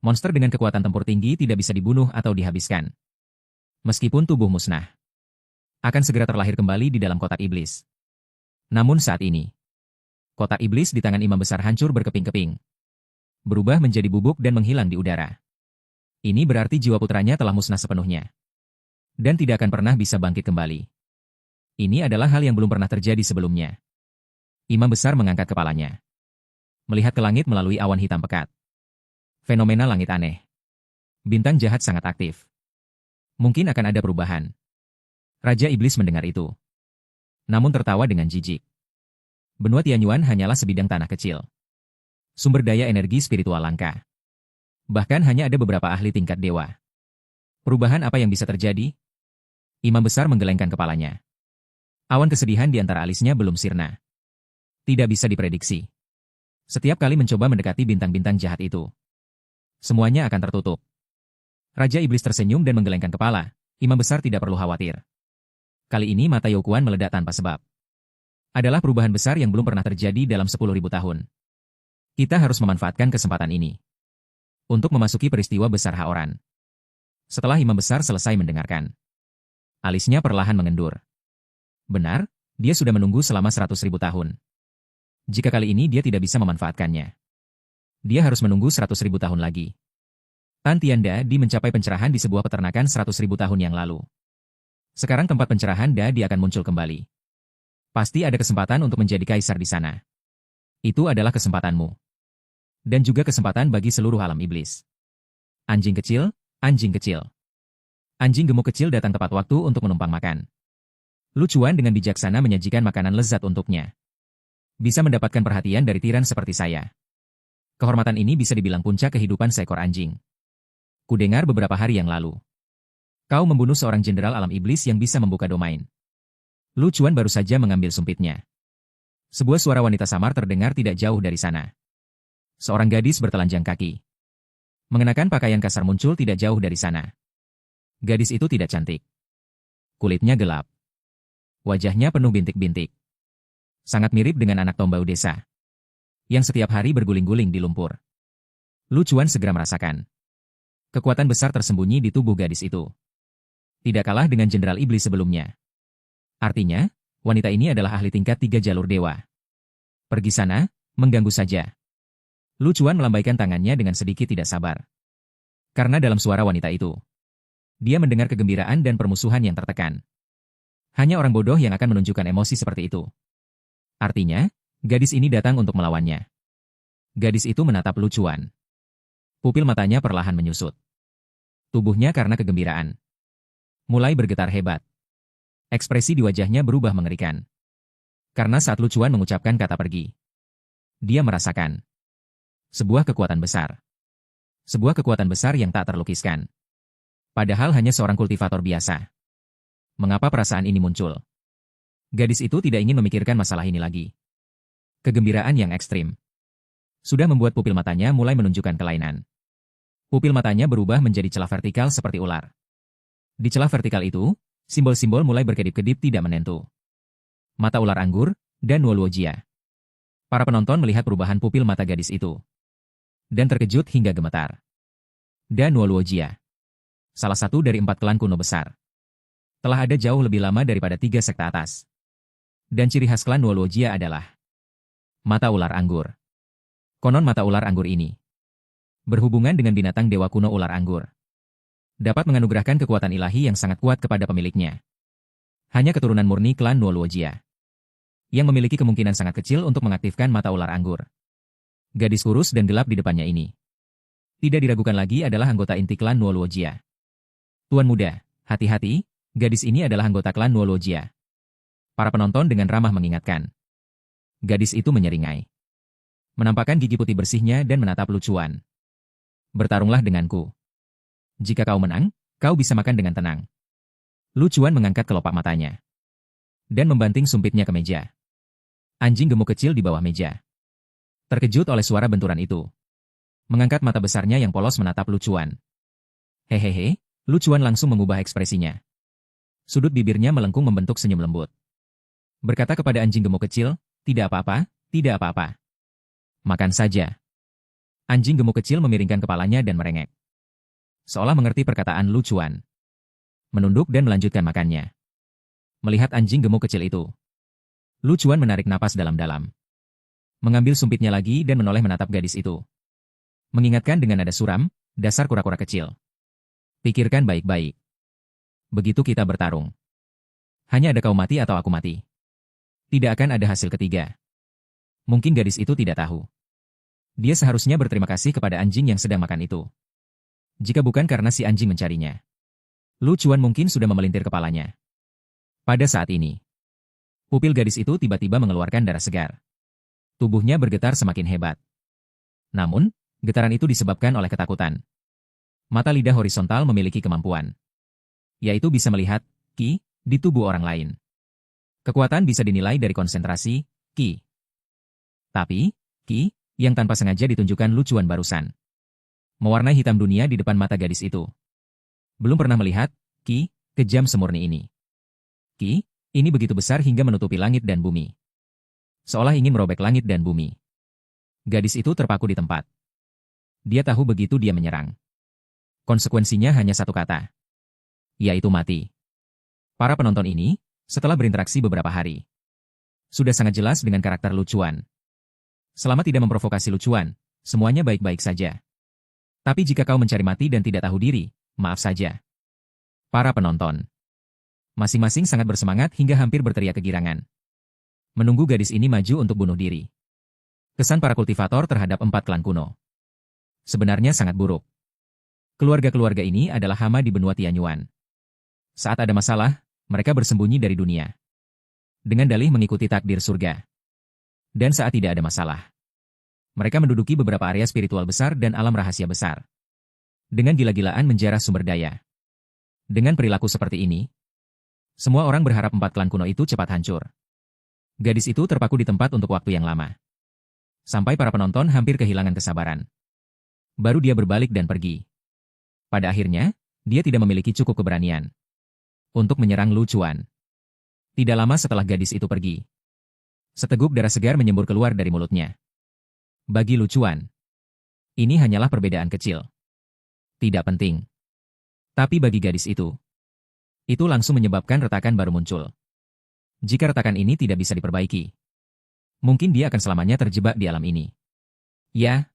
Monster dengan kekuatan tempur tinggi tidak bisa dibunuh atau dihabiskan. Meskipun tubuh musnah, akan segera terlahir kembali di dalam kotak iblis. Namun saat ini, kotak iblis di tangan imam besar hancur berkeping-keping. Berubah menjadi bubuk dan menghilang di udara. Ini berarti jiwa putranya telah musnah sepenuhnya. Dan tidak akan pernah bisa bangkit kembali. Ini adalah hal yang belum pernah terjadi sebelumnya. Imam besar mengangkat kepalanya. Melihat ke langit melalui awan hitam pekat. Fenomena langit aneh. Bintang jahat sangat aktif. Mungkin akan ada perubahan. Raja Iblis mendengar itu. Namun tertawa dengan jijik. Benua Tianyuan hanyalah sebidang tanah kecil. Sumber daya energi spiritual langka. Bahkan hanya ada beberapa ahli tingkat dewa. Perubahan apa yang bisa terjadi? Imam besar menggelengkan kepalanya. Awan kesedihan di antara alisnya belum sirna. Tidak bisa diprediksi. Setiap kali mencoba mendekati bintang-bintang jahat itu, semuanya akan tertutup. Raja Iblis tersenyum dan menggelengkan kepala. Imam besar tidak perlu khawatir. Kali ini mata Youkuan meledak tanpa sebab. Adalah perubahan besar yang belum pernah terjadi dalam 10.000 tahun. Kita harus memanfaatkan kesempatan ini untuk memasuki peristiwa besar Haoran. Setelah imam besar selesai mendengarkan, alisnya perlahan mengendur. Benar, dia sudah menunggu selama 100.000 tahun. Jika kali ini dia tidak bisa memanfaatkannya, dia harus menunggu 100.000 tahun lagi. Tan Tianda mencapai pencerahan di sebuah peternakan 100.000 tahun yang lalu. Sekarang tempat pencerahan Dadi akan muncul kembali. Pasti ada kesempatan untuk menjadi kaisar di sana. Itu adalah kesempatanmu. Dan juga kesempatan bagi seluruh alam iblis. Anjing kecil, anjing kecil. Anjing gemuk kecil datang tepat waktu untuk menumpang makan. Lu Chuan dengan bijaksana menyajikan makanan lezat untuknya. Bisa mendapatkan perhatian dari tiran seperti saya. Kehormatan ini bisa dibilang puncak kehidupan seekor anjing. Kudengar beberapa hari yang lalu. Kau membunuh seorang jenderal alam iblis yang bisa membuka domain. Lu Chuan baru saja mengambil sumpitnya. Sebuah suara wanita samar terdengar tidak jauh dari sana. Seorang gadis bertelanjang kaki. Mengenakan pakaian kasar muncul tidak jauh dari sana. Gadis itu tidak cantik. Kulitnya gelap. Wajahnya penuh bintik-bintik. Sangat mirip dengan anak tombau desa yang setiap hari berguling-guling di lumpur. Lu Chuan segera merasakan kekuatan besar tersembunyi di tubuh gadis itu. Tidak kalah dengan jenderal iblis sebelumnya. Artinya, wanita ini adalah ahli tingkat 3 jalur dewa. Pergi sana, mengganggu saja. Lu Chuan melambaikan tangannya dengan sedikit tidak sabar. Karena dalam suara wanita itu, dia mendengar kegembiraan dan permusuhan yang tertekan. Hanya orang bodoh yang akan menunjukkan emosi seperti itu. Artinya, gadis ini datang untuk melawannya. Gadis itu menatap Lu Chuan. Pupil matanya perlahan menyusut. Tubuhnya karena kegembiraan mulai bergetar hebat. Ekspresi di wajahnya berubah mengerikan. Karena saat Lu Chuan mengucapkan kata pergi, dia merasakan sebuah kekuatan besar. Sebuah kekuatan besar yang tak terlukiskan. Padahal hanya seorang kultivator biasa. Mengapa perasaan ini muncul? Gadis itu tidak ingin memikirkan masalah ini lagi. Kegembiraan yang ekstrim sudah membuat pupil matanya mulai menunjukkan kelainan. Pupil matanya berubah menjadi celah vertikal seperti ular. Di celah vertikal itu, simbol-simbol mulai berkedip-kedip tidak menentu. Mata ular anggur, dan Nuoluojia. Para penonton melihat perubahan pupil mata gadis itu. Dan terkejut hingga gemetar. Dan Nuoluojia, salah satu dari 4 klan kuno besar, telah ada jauh lebih lama daripada 3 sekte atas. Dan ciri khas klan Nuoluojia adalah mata ular anggur. Konon mata ular anggur ini berhubungan dengan binatang dewa kuno ular anggur. Dapat menganugerahkan kekuatan ilahi yang sangat kuat kepada pemiliknya. Hanya keturunan murni klan Nuoluojia yang memiliki kemungkinan sangat kecil untuk mengaktifkan mata ular anggur. Gadis kurus dan gelap di depannya ini tidak diragukan lagi adalah anggota inti klan Nuoluojia. Tuan muda, hati-hati, gadis ini adalah anggota klan Nuoluojia. Para penonton dengan ramah mengingatkan. Gadis itu menyeringai. Menampakkan gigi putih bersihnya dan menatap Lu Chuan. Bertarunglah denganku. Jika kau menang, kau bisa makan dengan tenang. Lu Chuan mengangkat kelopak matanya. Dan membanting sumpitnya ke meja. Anjing gemuk kecil di bawah meja terkejut oleh suara benturan itu. Mengangkat mata besarnya yang polos menatap Lu Chuan. Hehehe, Lu Chuan langsung mengubah ekspresinya. Sudut bibirnya melengkung membentuk senyum lembut. Berkata kepada anjing gemuk kecil, tidak apa-apa, tidak apa-apa. Makan saja. Anjing gemuk kecil memiringkan kepalanya dan merengek. Seolah mengerti perkataan Lu Chuan. Menunduk dan melanjutkan makannya. Melihat anjing gemuk kecil itu, Lu Chuan menarik napas dalam-dalam. Mengambil sumpitnya lagi dan menoleh menatap gadis itu. Mengingatkan dengan nada suram, dasar kura-kura kecil. Pikirkan baik-baik. Begitu kita bertarung. Hanya ada kau mati atau aku mati. Tidak akan ada hasil ketiga. Mungkin gadis itu tidak tahu. Dia seharusnya berterima kasih kepada anjing yang sedang makan itu. Jika bukan karena si anjing mencarinya, Lu Chuan mungkin sudah memelintir kepalanya. Pada saat ini, pupil gadis itu tiba-tiba mengeluarkan darah segar. Tubuhnya bergetar semakin hebat. Namun, getaran itu disebabkan oleh ketakutan. Mata lidah horizontal memiliki kemampuan, yaitu bisa melihat ki di tubuh orang lain. Kekuatan bisa dinilai dari konsentrasi ki. Tapi, ki yang tanpa sengaja ditunjukkan Lu Chuan barusan mewarnai hitam dunia di depan mata gadis itu. Belum pernah melihat ki kejam semurni ini. Ki ini begitu besar hingga menutupi langit dan bumi. Seolah ingin merobek langit dan bumi. Gadis itu terpaku di tempat. Dia tahu begitu dia menyerang, konsekuensinya hanya satu kata, yaitu mati. Para penonton ini, setelah berinteraksi beberapa hari, sudah sangat jelas dengan karakter Lu Chuan. Selama tidak memprovokasi Lu Chuan, semuanya baik-baik saja. Tapi jika kau mencari mati dan tidak tahu diri, maaf saja. Para penonton, masing-masing sangat bersemangat hingga hampir berteriak kegirangan. Menunggu gadis ini maju untuk bunuh diri. Kesan para kultivator terhadap 4 klan kuno sebenarnya sangat buruk. Keluarga-keluarga ini adalah hama di benua Tianyuan. Saat ada masalah, mereka bersembunyi dari dunia dengan dalih mengikuti takdir surga. Dan saat tidak ada masalah, mereka menduduki beberapa area spiritual besar dan alam rahasia besar. Dengan gila-gilaan menjarah sumber daya. Dengan perilaku seperti ini, semua orang berharap 4 klan kuno itu cepat hancur. Gadis itu terpaku di tempat untuk waktu yang lama. Sampai para penonton hampir kehilangan kesabaran. Baru dia berbalik dan pergi. Pada akhirnya, dia tidak memiliki cukup keberanian untuk menyerang Lu Chuan. Tidak lama setelah gadis itu pergi, seteguk darah segar menyembur keluar dari mulutnya. Bagi Lu Chuan, ini hanyalah perbedaan kecil. Tidak penting. Tapi bagi gadis itu langsung menyebabkan retakan baru muncul. Jika retakan ini tidak bisa diperbaiki, mungkin dia akan selamanya terjebak di alam ini. Ya,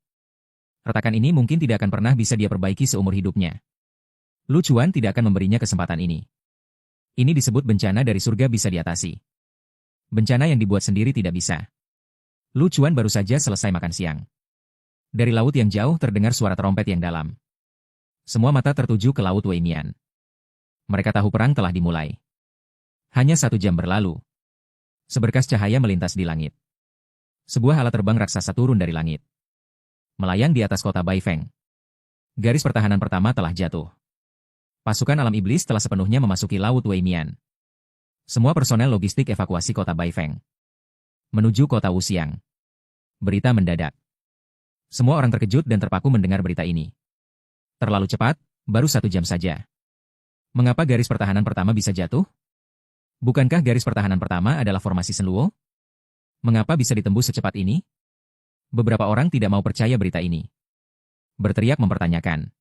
retakan ini mungkin tidak akan pernah bisa dia perbaiki seumur hidupnya. Lu Chuan tidak akan memberinya kesempatan ini. Ini disebut bencana dari surga bisa diatasi. Bencana yang dibuat sendiri tidak bisa. Lu Chuan baru saja selesai makan siang. Dari laut yang jauh terdengar suara trompet yang dalam. Semua mata tertuju ke Laut Weimian. Mereka tahu perang telah dimulai. Hanya 1 jam berlalu. Seberkas cahaya melintas di langit. Sebuah alat terbang raksasa turun dari langit, melayang di atas kota Baifeng. Garis pertahanan pertama telah jatuh. Pasukan alam iblis telah sepenuhnya memasuki Laut Weimian. Semua personel logistik evakuasi kota Baifeng menuju kota Wuxiang. Berita mendadak. Semua orang terkejut dan terpaku mendengar berita ini. Terlalu cepat, baru 1 jam saja. Mengapa garis pertahanan pertama bisa jatuh? Bukankah garis pertahanan pertama adalah formasi Shenluo? Mengapa bisa ditembus secepat ini? Beberapa orang tidak mau percaya berita ini. Berteriak mempertanyakan.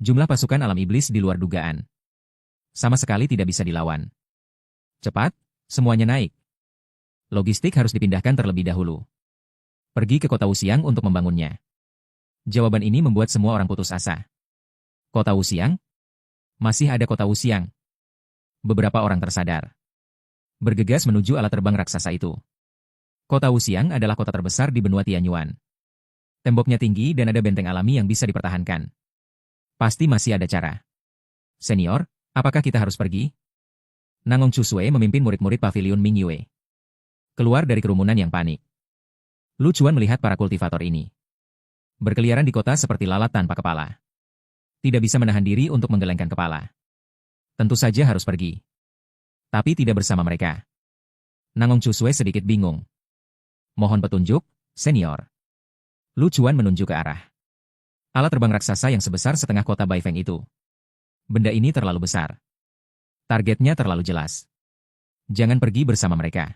Jumlah pasukan alam iblis di luar dugaan. Sama sekali tidak bisa dilawan. Cepat, semuanya naik. Logistik harus dipindahkan terlebih dahulu. Pergi ke kota Wuxiang untuk membangunnya. Jawaban ini membuat semua orang putus asa. Kota Wuxiang? Masih ada kota Wuxiang. Beberapa orang tersadar. Bergegas menuju alat terbang raksasa itu. Kota Wuxiang adalah kota terbesar di benua Tianyuan. Temboknya tinggi dan ada benteng alami yang bisa dipertahankan. Pasti masih ada cara. Senior, apakah kita harus pergi? Nangong Chusue memimpin murid-murid pavilion Mingyue. Keluar dari kerumunan yang panik. Lu Chuan melihat para kultivator ini. Berkeliaran di kota seperti lalat tanpa kepala. Tidak bisa menahan diri untuk menggelengkan kepala. Tentu saja harus pergi. Tapi tidak bersama mereka. Nangong Chusue sedikit bingung. Mohon petunjuk, senior. Lu Chuan menunjuk ke arah alat terbang raksasa yang sebesar setengah kota Baifeng itu. Benda ini terlalu besar. Targetnya terlalu jelas. Jangan pergi bersama mereka.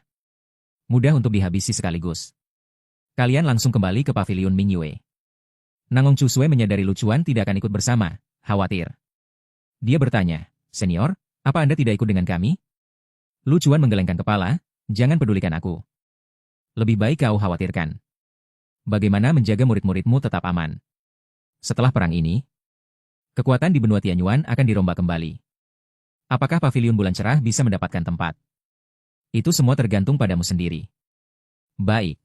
Mudah untuk dihabisi sekaligus. Kalian langsung kembali ke pavilion Mingyue. Nangong Chusue menyadari Lu Chuan tidak akan ikut bersama, khawatir. Dia bertanya, senior, apa Anda tidak ikut dengan kami? Lu Chuan menggelengkan kepala, jangan pedulikan aku. Lebih baik kau khawatirkan. Bagaimana menjaga murid-muridmu tetap aman? Setelah perang ini, kekuatan di benua Tianyuan akan dirombak kembali. Apakah pavilion bulan cerah bisa mendapatkan tempat? Itu semua tergantung padamu sendiri. Baik.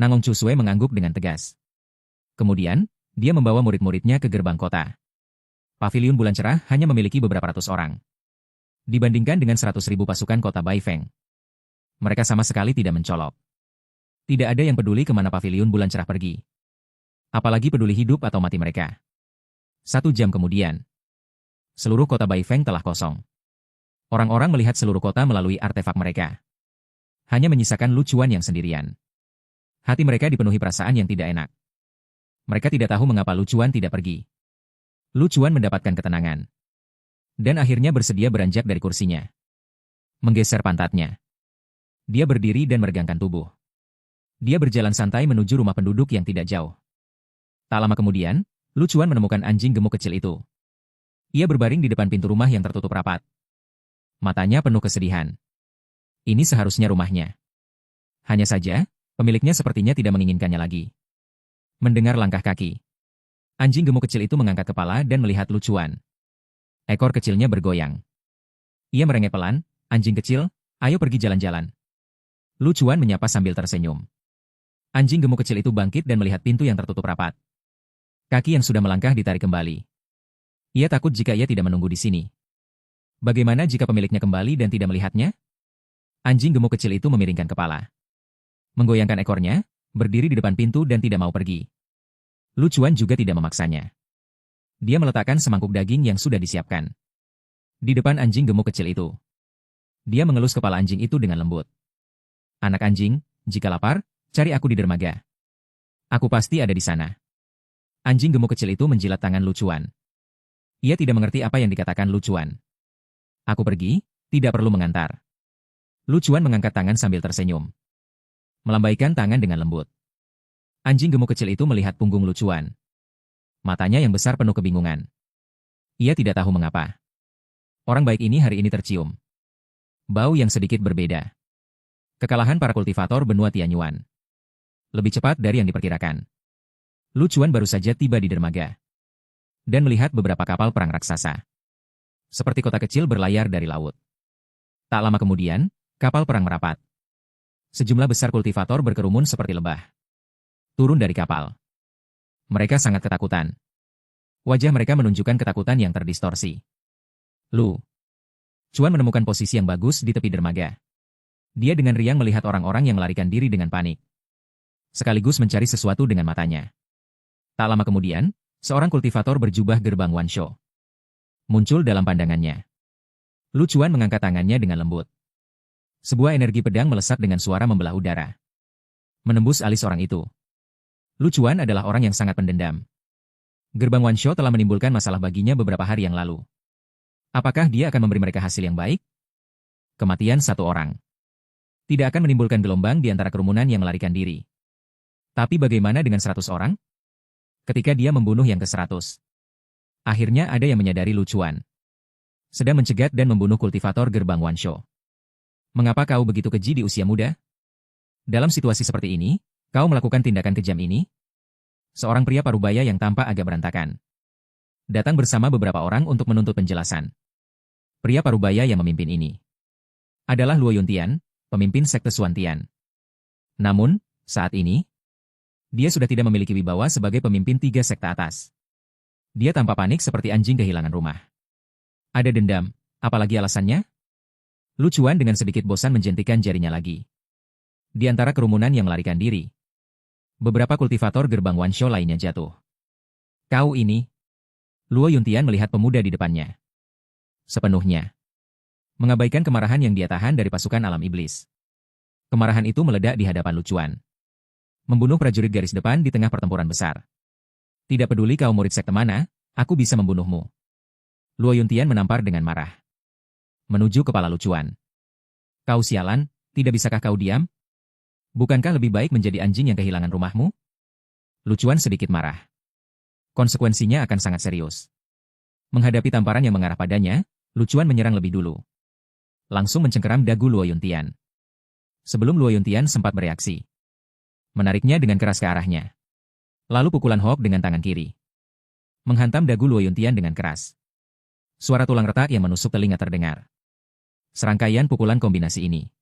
Nangong Chusue mengangguk dengan tegas. Kemudian, dia membawa murid-muridnya ke gerbang kota. Pavilion bulan cerah hanya memiliki beberapa ratus orang. Dibandingkan dengan 100.000 pasukan kota Baifeng, mereka sama sekali tidak mencolok. Tidak ada yang peduli kemana pavilion bulan cerah pergi. Apalagi peduli hidup atau mati mereka. 1 jam kemudian, seluruh kota Baifeng telah kosong. Orang-orang melihat seluruh kota melalui artefak mereka. Hanya menyisakan Lu Chuan yang sendirian. Hati mereka dipenuhi perasaan yang tidak enak. Mereka tidak tahu mengapa Lu Chuan tidak pergi. Lu Chuan mendapatkan ketenangan. Dan akhirnya bersedia beranjak dari kursinya. Menggeser pantatnya. Dia berdiri dan meregangkan tubuh. Dia berjalan santai menuju rumah penduduk yang tidak jauh. Tak lama kemudian, Lu Chuan menemukan anjing gemuk kecil itu. Ia berbaring di depan pintu rumah yang tertutup rapat. Matanya penuh kesedihan. Ini seharusnya rumahnya. Hanya saja, pemiliknya sepertinya tidak menginginkannya lagi. Mendengar langkah kaki, anjing gemuk kecil itu mengangkat kepala dan melihat Lu Chuan. Ekor kecilnya bergoyang. Ia merengek pelan, anjing kecil, ayo pergi jalan-jalan. Lu Chuan menyapa sambil tersenyum. Anjing gemuk kecil itu bangkit dan melihat pintu yang tertutup rapat. Kaki yang sudah melangkah ditarik kembali. Ia takut jika ia tidak menunggu di sini. Bagaimana jika pemiliknya kembali dan tidak melihatnya? Anjing gemuk kecil itu memiringkan kepala. Menggoyangkan ekornya, berdiri di depan pintu dan tidak mau pergi. Lu Chuan juga tidak memaksanya. Dia meletakkan semangkuk daging yang sudah disiapkan di depan anjing gemuk kecil itu. Dia mengelus kepala anjing itu dengan lembut. Anak anjing, jika lapar, cari aku di dermaga. Aku pasti ada di sana. Anjing gemuk kecil itu menjilat tangan Lu Chuan. Ia tidak mengerti apa yang dikatakan Lu Chuan. Aku pergi, tidak perlu mengantar. Lu Chuan mengangkat tangan sambil tersenyum. Melambaikan tangan dengan lembut. Anjing gemuk kecil itu melihat punggung Lu Chuan. Matanya yang besar penuh kebingungan. Ia tidak tahu mengapa. Orang baik ini hari ini tercium bau yang sedikit berbeda. Kekalahan para kultivator benua Tianyuan. Lebih cepat dari yang diperkirakan. Lu Chuan baru saja tiba di dermaga. Dan melihat beberapa kapal perang raksasa. Seperti kota kecil berlayar dari laut. Tak lama kemudian, kapal perang merapat. Sejumlah besar kultivator berkerumun seperti lebah. Turun dari kapal. Mereka sangat ketakutan. Wajah mereka menunjukkan ketakutan yang terdistorsi. Lu Chuan menemukan posisi yang bagus di tepi dermaga. Dia dengan riang melihat orang-orang yang melarikan diri dengan panik. Sekaligus mencari sesuatu dengan matanya. Tak lama kemudian, seorang kultivator berjubah gerbang Wansho muncul dalam pandangannya. Lu Chuan mengangkat tangannya dengan lembut. Sebuah energi pedang melesat dengan suara membelah udara. Menembus alis orang itu. Lu Chuan adalah orang yang sangat pendendam. Gerbang Wansho telah menimbulkan masalah baginya beberapa hari yang lalu. Apakah dia akan memberi mereka hasil yang baik? Kematian satu orang tidak akan menimbulkan gelombang di antara kerumunan yang melarikan diri. Tapi bagaimana dengan 100 orang? Ketika dia membunuh yang ke-100. Akhirnya ada yang menyadari Lu Chuan sedang mencegat dan membunuh kultivator gerbang Wansho. Mengapa kau begitu keji di usia muda? Dalam situasi seperti ini, kau melakukan tindakan kejam ini? Seorang pria parubaya yang tampak agak berantakan datang bersama beberapa orang untuk menuntut penjelasan. Pria parubaya yang memimpin ini adalah Luo Yuntian, pemimpin sekte Xuantian. Namun, saat ini, dia sudah tidak memiliki wibawa sebagai pemimpin 3 sekte atas. Dia tampak panik seperti anjing kehilangan rumah. Ada dendam, apalagi alasannya? Lu Chuan dengan sedikit bosan menjentikan jarinya lagi. Di antara kerumunan yang melarikan diri, beberapa kultivator gerbang Wansho lainnya jatuh. Kau ini? Luo Yuntian melihat pemuda di depannya. Sepenuhnya mengabaikan kemarahan yang dia tahan dari pasukan alam iblis. Kemarahan itu meledak di hadapan Lu Chuan. Membunuh prajurit garis depan di tengah pertempuran besar. Tidak peduli kau murid sekte mana, aku bisa membunuhmu. Luo Yuntian menampar dengan marah. Menuju kepala Lu Chuan. Kau sialan, tidak bisakah kau diam? Bukankah lebih baik menjadi anjing yang kehilangan rumahmu? Lu Chuan sedikit marah. Konsekuensinya akan sangat serius. Menghadapi tamparan yang mengarah padanya, Lu Chuan menyerang lebih dulu. Langsung mencengkeram dagu Luo Yuntian. Sebelum Luo Yuntian sempat bereaksi. Menariknya dengan keras ke arahnya. Lalu pukulan hook dengan tangan kiri. Menghantam dagu Luo Yuntian dengan keras. Suara tulang retak yang menusuk telinga terdengar. Serangkaian pukulan kombinasi ini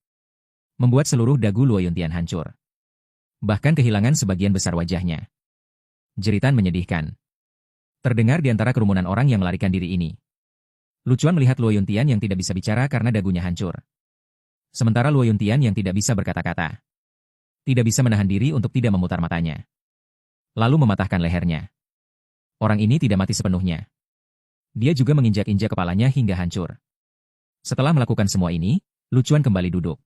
membuat seluruh dagu Luo Yuntian hancur. Bahkan kehilangan sebagian besar wajahnya. Jeritan menyedihkan terdengar di antara kerumunan orang yang melarikan diri ini. Lu Chuan melihat Luo Yuntian yang tidak bisa bicara karena dagunya hancur. Sementara Luo Yuntian yang tidak bisa berkata-kata. Tidak bisa menahan diri untuk tidak memutar matanya. Lalu mematahkan lehernya. Orang ini tidak mati sepenuhnya. Dia juga menginjak-injak kepalanya hingga hancur. Setelah melakukan semua ini, Lu Chuan kembali duduk.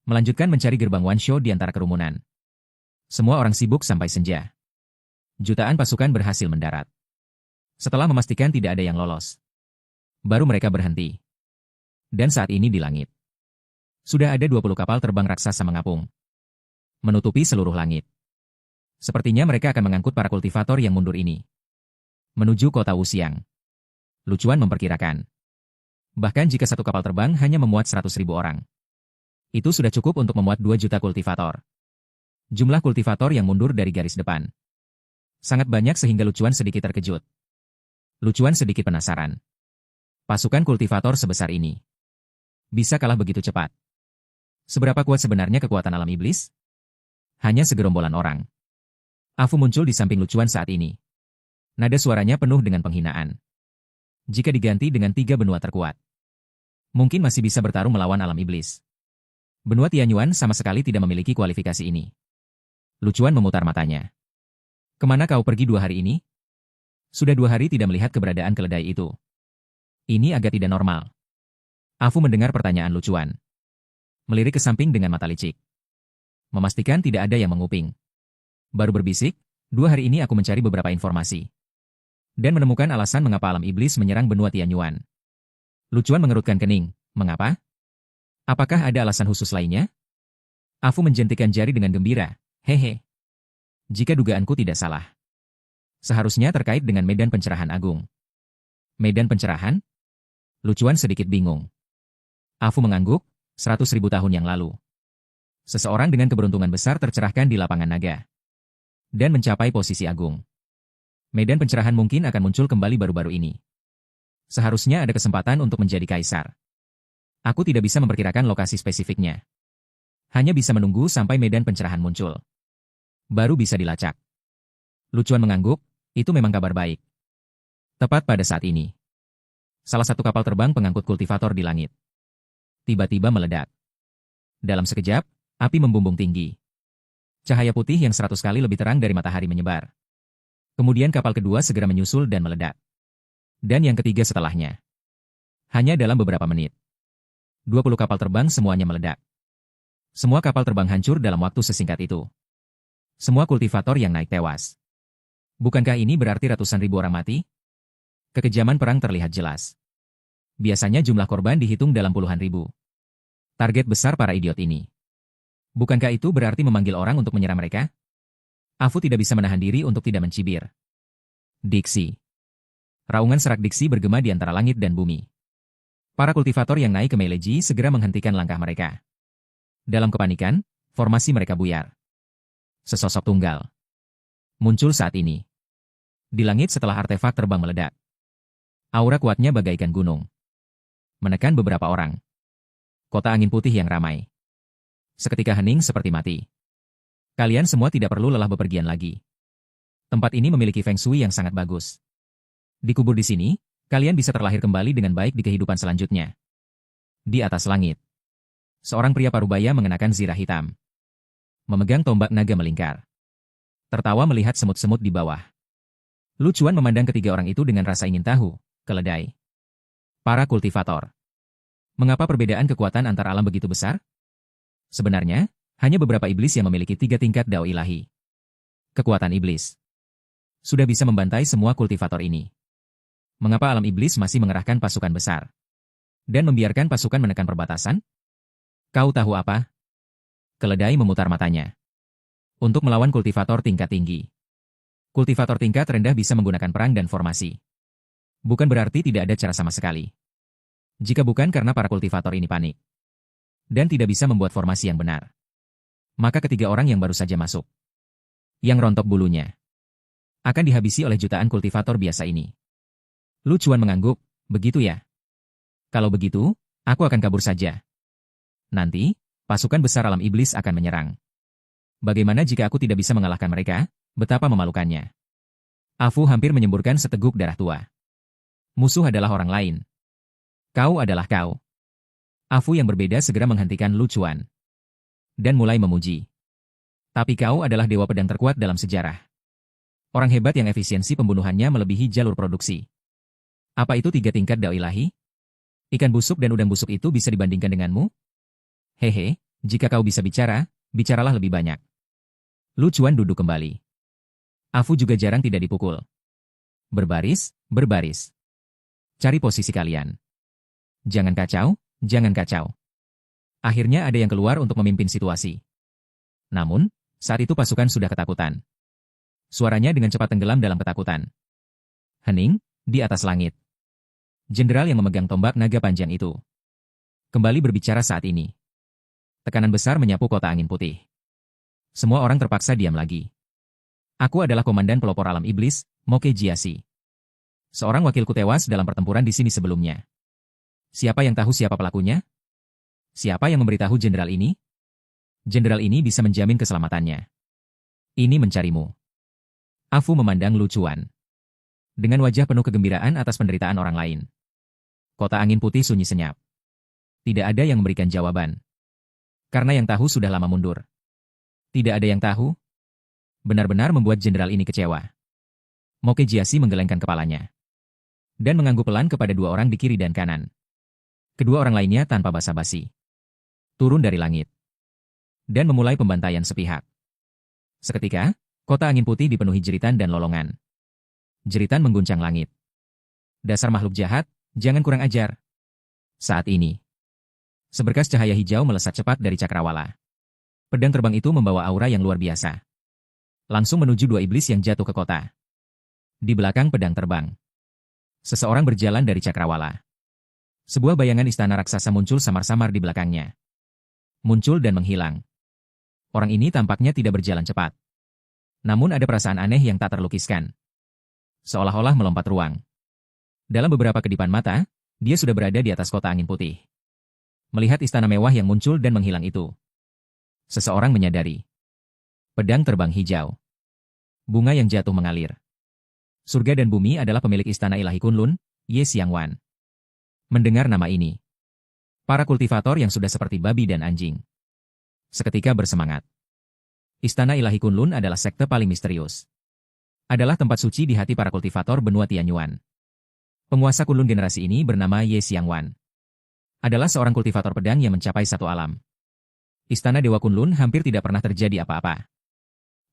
Melanjutkan mencari gerbang Wansho di antara kerumunan. Semua orang sibuk sampai senja. Jutaan pasukan berhasil mendarat. Setelah memastikan tidak ada yang lolos, baru mereka berhenti. Dan saat ini di langit, sudah ada 20 kapal terbang raksasa mengapung, menutupi seluruh langit. Sepertinya mereka akan mengangkut para kultivator yang mundur ini menuju kota Wuxiang. Lu Chuan memperkirakan. Bahkan jika satu kapal terbang hanya memuat 100.000 orang, itu sudah cukup untuk memuat 2 juta kultivator. Jumlah kultivator yang mundur dari garis depan sangat banyak sehingga Lu Chuan sedikit terkejut. Lu Chuan sedikit penasaran. Pasukan kultivator sebesar ini bisa kalah begitu cepat. Seberapa kuat sebenarnya kekuatan alam iblis? Hanya segerombolan orang. Afu muncul di samping Lu Chuan saat ini. Nada suaranya penuh dengan penghinaan. Jika diganti dengan 3 benua terkuat, mungkin masih bisa bertarung melawan alam iblis. Benua Tianyuan sama sekali tidak memiliki kualifikasi ini. Lucuan memutar matanya. Kemana kau pergi 2 hari ini? Sudah 2 hari tidak melihat keberadaan keledai itu. Ini agak tidak normal. Afu mendengar pertanyaan Lucuan. Melirik ke samping dengan mata licik. Memastikan tidak ada yang menguping. Baru berbisik, 2 hari ini aku mencari beberapa informasi. Dan menemukan alasan mengapa alam iblis menyerang benua Tianyuan. Lucuan mengerutkan kening. Mengapa? Apakah ada alasan khusus lainnya? Afu menjentikan jari dengan gembira. Hehe. Jika dugaanku tidak salah. Seharusnya terkait dengan medan pencerahan agung. Medan pencerahan? Lucuan sedikit bingung. Afu mengangguk, 100.000 tahun yang lalu. Seseorang dengan keberuntungan besar tercerahkan di lapangan naga. Dan mencapai posisi agung. Medan pencerahan mungkin akan muncul kembali baru-baru ini. Seharusnya ada kesempatan untuk menjadi kaisar. Aku tidak bisa memperkirakan lokasi spesifiknya. Hanya bisa menunggu sampai medan pencerahan muncul. Baru bisa dilacak. Lucuan mengangguk, itu memang kabar baik. Tepat pada saat ini. Salah satu kapal terbang pengangkut kultivator di langit. Tiba-tiba meledak. Dalam sekejap, api membumbung tinggi. Cahaya putih yang 100 kali lebih terang dari matahari menyebar. Kemudian kapal kedua segera menyusul dan meledak. Dan yang ketiga setelahnya. Hanya dalam beberapa menit. 20 kapal terbang semuanya meledak. Semua kapal terbang hancur dalam waktu sesingkat itu. Semua kultivator yang naik tewas. Bukankah ini berarti ratusan ribu orang mati? Kekejaman perang terlihat jelas. Biasanya jumlah korban dihitung dalam puluhan ribu. Target besar para idiot ini. Bukankah itu berarti memanggil orang untuk menyerang mereka? Afu tidak bisa menahan diri untuk tidak mencibir. Diksi. Raungan serak diksi bergema di antara langit dan bumi. Para kultivator yang naik ke Meileji segera menghentikan langkah mereka. Dalam kepanikan, formasi mereka buyar. Sesosok tunggal. Muncul saat ini. Di langit setelah artefak terbang meledak. Aura kuatnya bagaikan gunung. Menekan beberapa orang. Kota angin putih yang ramai. Seketika hening seperti mati. Kalian semua tidak perlu lelah bepergian lagi. Tempat ini memiliki feng shui yang sangat bagus. Dikubur di sini, kalian bisa terlahir kembali dengan baik di kehidupan selanjutnya. Di atas langit. Seorang pria parubaya mengenakan zirah hitam. Memegang tombak naga melingkar. Tertawa melihat semut-semut di bawah. Lucuan memandang ketiga orang itu dengan rasa ingin tahu. Keledai. Para kultivator. Mengapa perbedaan kekuatan antar alam begitu besar? Sebenarnya, hanya beberapa iblis yang memiliki 3 tingkat dao ilahi. Kekuatan iblis. Sudah bisa membantai semua kultivator ini. Mengapa alam iblis masih mengerahkan pasukan besar? Dan membiarkan pasukan menekan perbatasan? Kau tahu apa? Keledai memutar matanya. Untuk melawan kultivator tingkat tinggi. Kultivator tingkat rendah bisa menggunakan perang dan formasi. Bukan berarti tidak ada cara sama sekali. Jika bukan karena para kultivator ini panik. Dan tidak bisa membuat formasi yang benar. Maka ketiga orang yang baru saja masuk. Yang rontok bulunya. Akan dihabisi oleh jutaan kultivator biasa ini. Lucuan mengangguk, begitu ya? Kalau begitu, aku akan kabur saja. Nanti, pasukan besar alam iblis akan menyerang. Bagaimana jika aku tidak bisa mengalahkan mereka? Betapa memalukannya. Afu hampir menyemburkan seteguk darah tua. Musuh adalah orang lain. Kau adalah kau. Afu yang berbeda segera menghentikan Lucuan. Dan mulai memuji. Tapi kau adalah dewa pedang terkuat dalam sejarah. Orang hebat yang efisiensi pembunuhannya melebihi jalur produksi. Apa itu 3 tingkat dao ilahi? Ikan busuk dan udang busuk itu bisa dibandingkan denganmu? Hehe, jika kau bisa bicara, bicaralah lebih banyak. Lucuan duduk kembali. Afu juga jarang tidak dipukul. Berbaris, berbaris. Cari posisi kalian. Jangan kacau, jangan kacau. Akhirnya ada yang keluar untuk memimpin situasi. Namun, saat itu pasukan sudah ketakutan. Suaranya dengan cepat tenggelam dalam ketakutan. Hening, di atas langit. Jenderal yang memegang tombak naga panjang itu. Kembali berbicara saat ini. Tekanan besar menyapu kota angin putih. Semua orang terpaksa diam lagi. Aku adalah komandan pelopor alam iblis, Moke Jiasi. Seorang wakilku tewas dalam pertempuran di sini sebelumnya. Siapa yang tahu siapa pelakunya? Siapa yang memberitahu jenderal ini? Jenderal ini bisa menjamin keselamatannya. Ini mencarimu. Afu memandang Lucuan. Dengan wajah penuh kegembiraan atas penderitaan orang lain. Kota angin putih sunyi senyap. Tidak ada yang memberikan jawaban. Karena yang tahu sudah lama mundur. Tidak ada yang tahu? Benar-benar membuat jenderal ini kecewa. Mokejiashi menggelengkan kepalanya. Dan mengangguk pelan kepada dua orang di kiri dan kanan. Kedua orang lainnya tanpa basa-basi turun dari langit. Dan memulai pembantaian sepihak. Seketika, kota angin putih dipenuhi jeritan dan lolongan. Jeritan mengguncang langit. Dasar makhluk jahat, jangan kurang ajar. Saat ini, seberkas cahaya hijau melesat cepat dari cakrawala. Pedang terbang itu membawa aura yang luar biasa. Langsung menuju dua iblis yang jatuh ke kota. Di belakang pedang terbang, seseorang berjalan dari cakrawala. Sebuah bayangan istana raksasa muncul samar-samar di belakangnya. Muncul dan menghilang. Orang ini tampaknya tidak berjalan cepat. Namun ada perasaan aneh yang tak terlukiskan. Seolah-olah melompat ruang. Dalam beberapa kedipan mata, dia sudah berada di atas kota angin putih. Melihat istana mewah yang muncul dan menghilang itu, seseorang menyadari. Pedang terbang hijau. Bunga yang jatuh mengalir. Surga dan bumi adalah pemilik istana ilahi Kunlun, Ye Xiangwan. Mendengar nama ini, para kultivator yang sudah seperti babi dan anjing seketika bersemangat. Istana ilahi Kunlun adalah sekte paling misterius. Adalah tempat suci di hati para kultivator benua Tianyuan. Penguasa Kunlun generasi ini bernama Ye Xiangwan. Adalah seorang kultivator pedang yang mencapai satu alam. Istana Dewa Kunlun hampir tidak pernah terjadi apa-apa.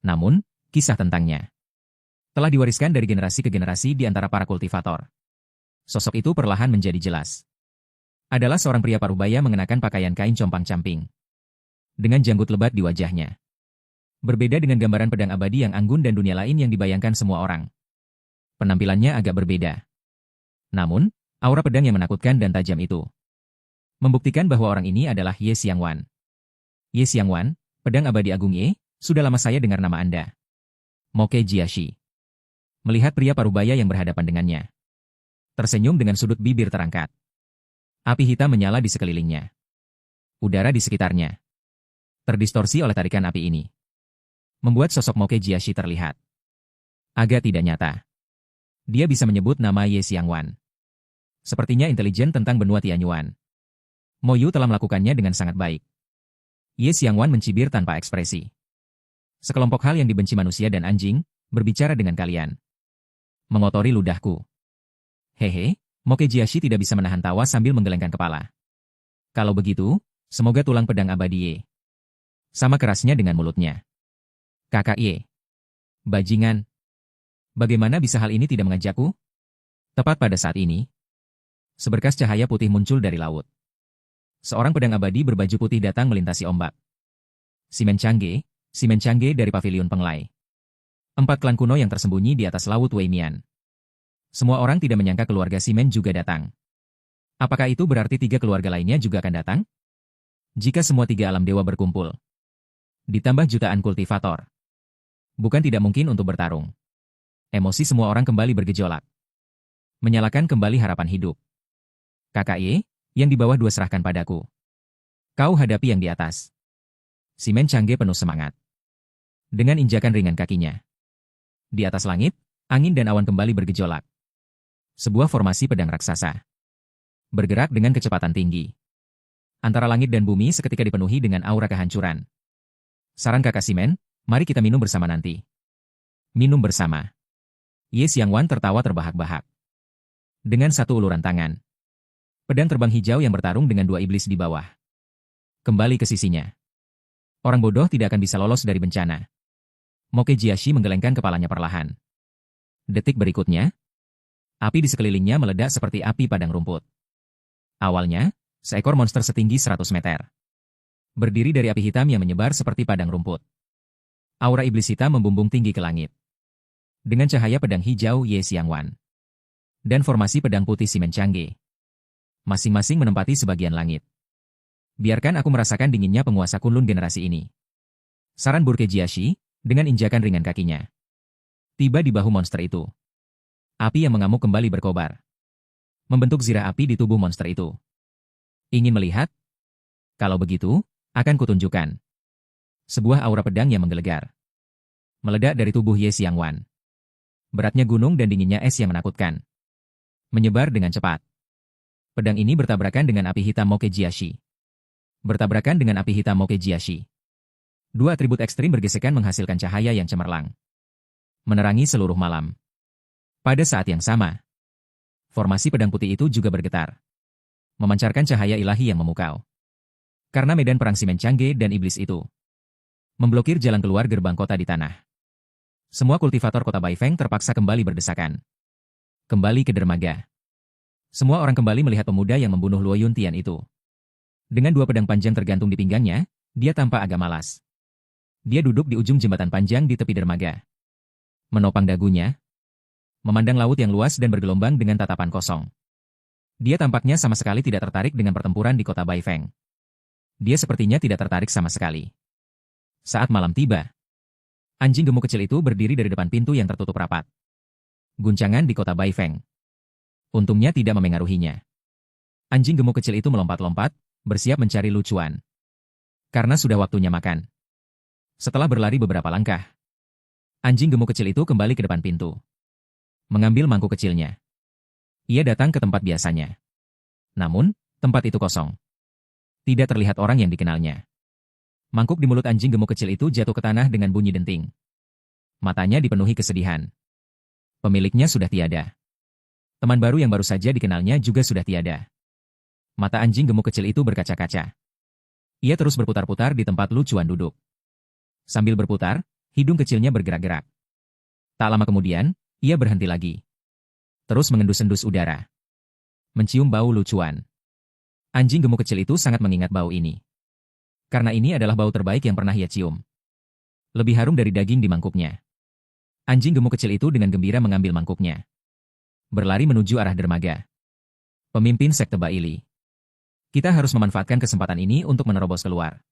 Namun, kisah tentangnya telah diwariskan dari generasi ke generasi di antara para kultivator. Sosok itu perlahan menjadi jelas. Adalah seorang pria parubaya mengenakan pakaian kain compang-camping. Dengan janggut lebat di wajahnya. Berbeda dengan gambaran pedang abadi yang anggun dan dunia lain yang dibayangkan semua orang. Penampilannya agak berbeda. Namun, aura pedang yang menakutkan dan tajam itu membuktikan bahwa orang ini adalah Ye Xiangwan. Ye Xiangwan, pedang abadi agung Ye, sudah lama saya dengar nama Anda. Mokejiashi. Melihat pria parubaya yang berhadapan dengannya. Tersenyum dengan sudut bibir terangkat. Api hitam menyala di sekelilingnya. Udara di sekitarnya terdistorsi oleh tarikan api ini. Membuat sosok Mokejiashi terlihat agak tidak nyata. Dia bisa menyebut nama Ye Xiangwan. Sepertinya intelijen tentang benua Tianyuan. Mo Yu telah melakukannya dengan sangat baik. Ye Xiangwan mencibir tanpa ekspresi. Sekelompok hal yang dibenci manusia dan anjing, berbicara dengan kalian. Mengotori ludahku. Hehe, Mokejiashi tidak bisa menahan tawa sambil menggelengkan kepala. Kalau begitu, semoga tulang pedang abadi Ye sama kerasnya dengan mulutnya. Kakak Ye. Bajingan. Bagaimana bisa hal ini tidak mengajakku? Tepat pada saat ini, seberkas cahaya putih muncul dari laut. Seorang pedang abadi berbaju putih datang melintasi ombak. Simen Changge dari Paviliun Penglai. 4 klan kuno yang tersembunyi di atas laut Weimian. Semua orang tidak menyangka keluarga Simen juga datang. Apakah itu berarti 3 keluarga lainnya juga akan datang? Jika semua 3 alam dewa berkumpul, ditambah jutaan kultivator, bukan tidak mungkin untuk bertarung. Emosi semua orang kembali bergejolak. Menyalakan kembali harapan hidup. Kakak Ye, yang di bawah 2 serahkan padaku. Kau hadapi yang di atas. Simen Changge penuh semangat. Dengan injakan ringan kakinya. Di atas langit, angin dan awan kembali bergejolak. Sebuah formasi pedang raksasa. Bergerak dengan kecepatan tinggi. Antara langit dan bumi seketika dipenuhi dengan aura kehancuran. Saran kakak Simen, mari kita minum bersama nanti. Minum bersama. Ye Xiangwan tertawa terbahak-bahak. Dengan satu uluran tangan, pedang terbang hijau yang bertarung dengan 2 iblis di bawah kembali ke sisinya. Orang bodoh tidak akan bisa lolos dari bencana. Mokejiashi menggelengkan kepalanya perlahan. Detik berikutnya, api di sekelilingnya meledak seperti api padang rumput. Awalnya, seekor monster setinggi 100 meter. Berdiri dari api hitam yang menyebar seperti padang rumput. Aura iblis hitam membumbung tinggi ke langit. Dengan cahaya pedang hijau Ye Xiangwan. Dan formasi pedang putih Simen Changge. Masing-masing menempati sebagian langit. Biarkan aku merasakan dinginnya penguasa Kunlun generasi ini. Saran Mokejiashi, dengan injakan ringan kakinya. Tiba di bahu monster itu. Api yang mengamuk kembali berkobar. Membentuk zirah api di tubuh monster itu. Ingin melihat? Kalau begitu, akan kutunjukkan. Sebuah aura pedang yang menggelegar. Meledak dari tubuh Ye Xiangwan. Beratnya gunung dan dinginnya es yang menakutkan. Menyebar dengan cepat. Pedang ini bertabrakan dengan api hitam Mokejiashi. bertabrakan dengan api hitam Mokejiashi. Dua atribut ekstrim bergesekan menghasilkan cahaya yang cemerlang, menerangi seluruh malam. Pada saat yang sama, formasi pedang putih itu juga bergetar, memancarkan cahaya ilahi yang memukau. Karena medan perang Simen Changge dan iblis itu memblokir jalan keluar gerbang kota di tanah. Semua kultivator kota Baifeng terpaksa kembali berdesakan. Kembali ke dermaga. Semua orang kembali melihat pemuda yang membunuh Luo Yuntian itu. Dengan dua pedang panjang tergantung di pinggangnya, dia tampak agak malas. Dia duduk di ujung jembatan panjang di tepi dermaga. Menopang dagunya, memandang laut yang luas dan bergelombang dengan tatapan kosong. Dia tampaknya sama sekali tidak tertarik dengan pertempuran di kota Baifeng. Dia sepertinya tidak tertarik sama sekali. Saat malam tiba, anjing gemuk kecil itu berdiri dari depan pintu yang tertutup rapat. Guncangan di kota Baifeng. Untungnya tidak memengaruhinya. Anjing gemuk kecil itu melompat-lompat, bersiap mencari Lu Chuan. Karena sudah waktunya makan. Setelah berlari beberapa langkah, anjing gemuk kecil itu kembali ke depan pintu. Mengambil mangkuk kecilnya. Ia datang ke tempat biasanya. Namun, tempat itu kosong. Tidak terlihat orang yang dikenalnya. Mangkuk di mulut anjing gemuk kecil itu jatuh ke tanah dengan bunyi denting. Matanya dipenuhi kesedihan. Pemiliknya sudah tiada. Teman baru yang baru saja dikenalnya juga sudah tiada. Mata anjing gemuk kecil itu berkaca-kaca. Ia terus berputar-putar di tempat Lu Chuan duduk. Sambil berputar, hidung kecilnya bergerak-gerak. Tak lama kemudian, ia berhenti lagi. Terus mengendus-endus udara. Mencium bau Lu Chuan. Anjing gemuk kecil itu sangat mengingat bau ini. Karena ini adalah bau terbaik yang pernah ia cium. Lebih harum dari daging di mangkuknya. Anjing gemuk kecil itu dengan gembira mengambil mangkuknya. Berlari menuju arah dermaga. Pemimpin Sekte Baili. Kita harus memanfaatkan kesempatan ini untuk menerobos keluar.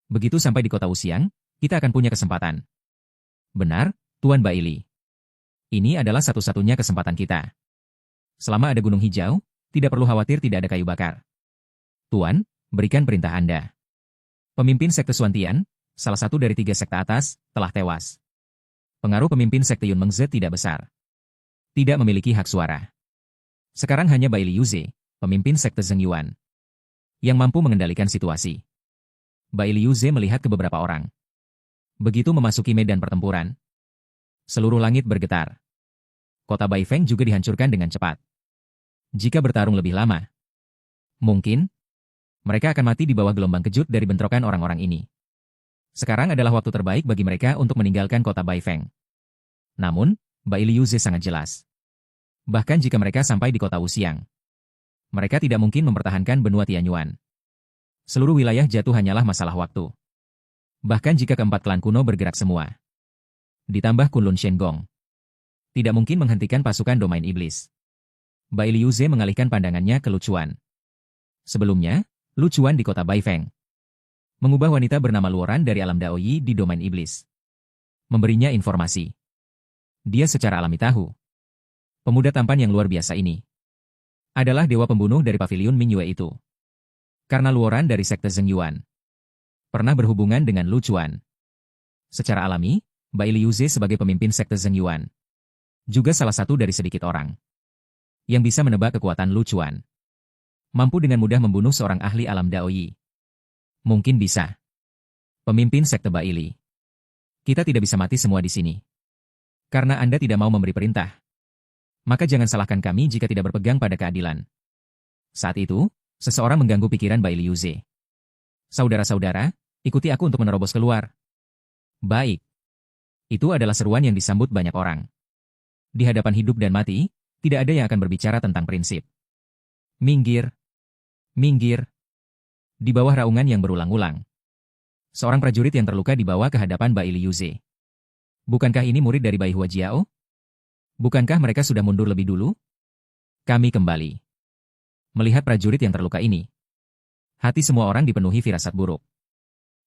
Begitu sampai di kota Wuxiang, kita akan punya kesempatan. Benar, Tuan Baili. Ini adalah satu-satunya kesempatan kita. Selama ada gunung hijau, tidak perlu khawatir tidak ada kayu bakar. Tuan, berikan perintah Anda. Pemimpin Sekte Xuantian, salah satu dari 3 sekte atas, telah tewas. Pengaruh pemimpin Sekte Yun Mengze tidak besar. Tidak memiliki hak suara. Sekarang hanya Bai Liuze, pemimpin Sekte Zheng Yuan, yang mampu mengendalikan situasi. Bai Liuze melihat ke beberapa orang. Begitu memasuki medan pertempuran, seluruh langit bergetar. Kota Baifeng juga dihancurkan dengan cepat. Jika bertarung lebih lama, mungkin mereka akan mati di bawah gelombang kejut dari bentrokan orang-orang ini. Sekarang adalah waktu terbaik bagi mereka untuk meninggalkan kota Baifeng. Namun, Bai Liuze sangat jelas. Bahkan jika mereka sampai di kota Wuxiang, mereka tidak mungkin mempertahankan benua Tianyuan. Seluruh wilayah jatuh hanyalah masalah waktu. Bahkan jika keempat klan kuno bergerak semua, ditambah Kunlun Shenggong, tidak mungkin menghentikan pasukan domain iblis. Bai Liuze mengalihkan pandangannya ke Lu Chuan. Sebelumnya, Lu Chuan di kota Baifeng mengubah wanita bernama Luoran dari alam Daoyi di domain iblis. Memberinya informasi. Dia secara alami tahu. Pemuda tampan yang luar biasa ini adalah dewa pembunuh dari paviliun Mingyue itu. Karena Luoran dari Sekte Zheng Yuan pernah berhubungan dengan Lu Chuan. Secara alami, Bai Liuze sebagai pemimpin Sekte Zheng Yuan juga salah satu dari sedikit orang yang bisa menebak kekuatan Lu Chuan. Mampu dengan mudah membunuh seorang ahli alam Daoyi. Mungkin bisa. Pemimpin Sekte Baili. Kita tidak bisa mati semua di sini. Karena Anda tidak mau memberi perintah. Maka jangan salahkan kami jika tidak berpegang pada keadilan. Saat itu, seseorang mengganggu pikiran Bai Liuze. Saudara-saudara, ikuti aku untuk menerobos keluar. Baik. Itu adalah seruan yang disambut banyak orang. Di hadapan hidup dan mati, tidak ada yang akan berbicara tentang prinsip. Minggir. Minggir. Di bawah raungan yang berulang-ulang, seorang prajurit yang terluka dibawa ke hadapan Bai Liuze. Bukankah ini murid dari Bai Huajiao? Bukankah mereka sudah mundur lebih dulu? Kami kembali. Melihat prajurit yang terluka ini, hati semua orang dipenuhi firasat buruk.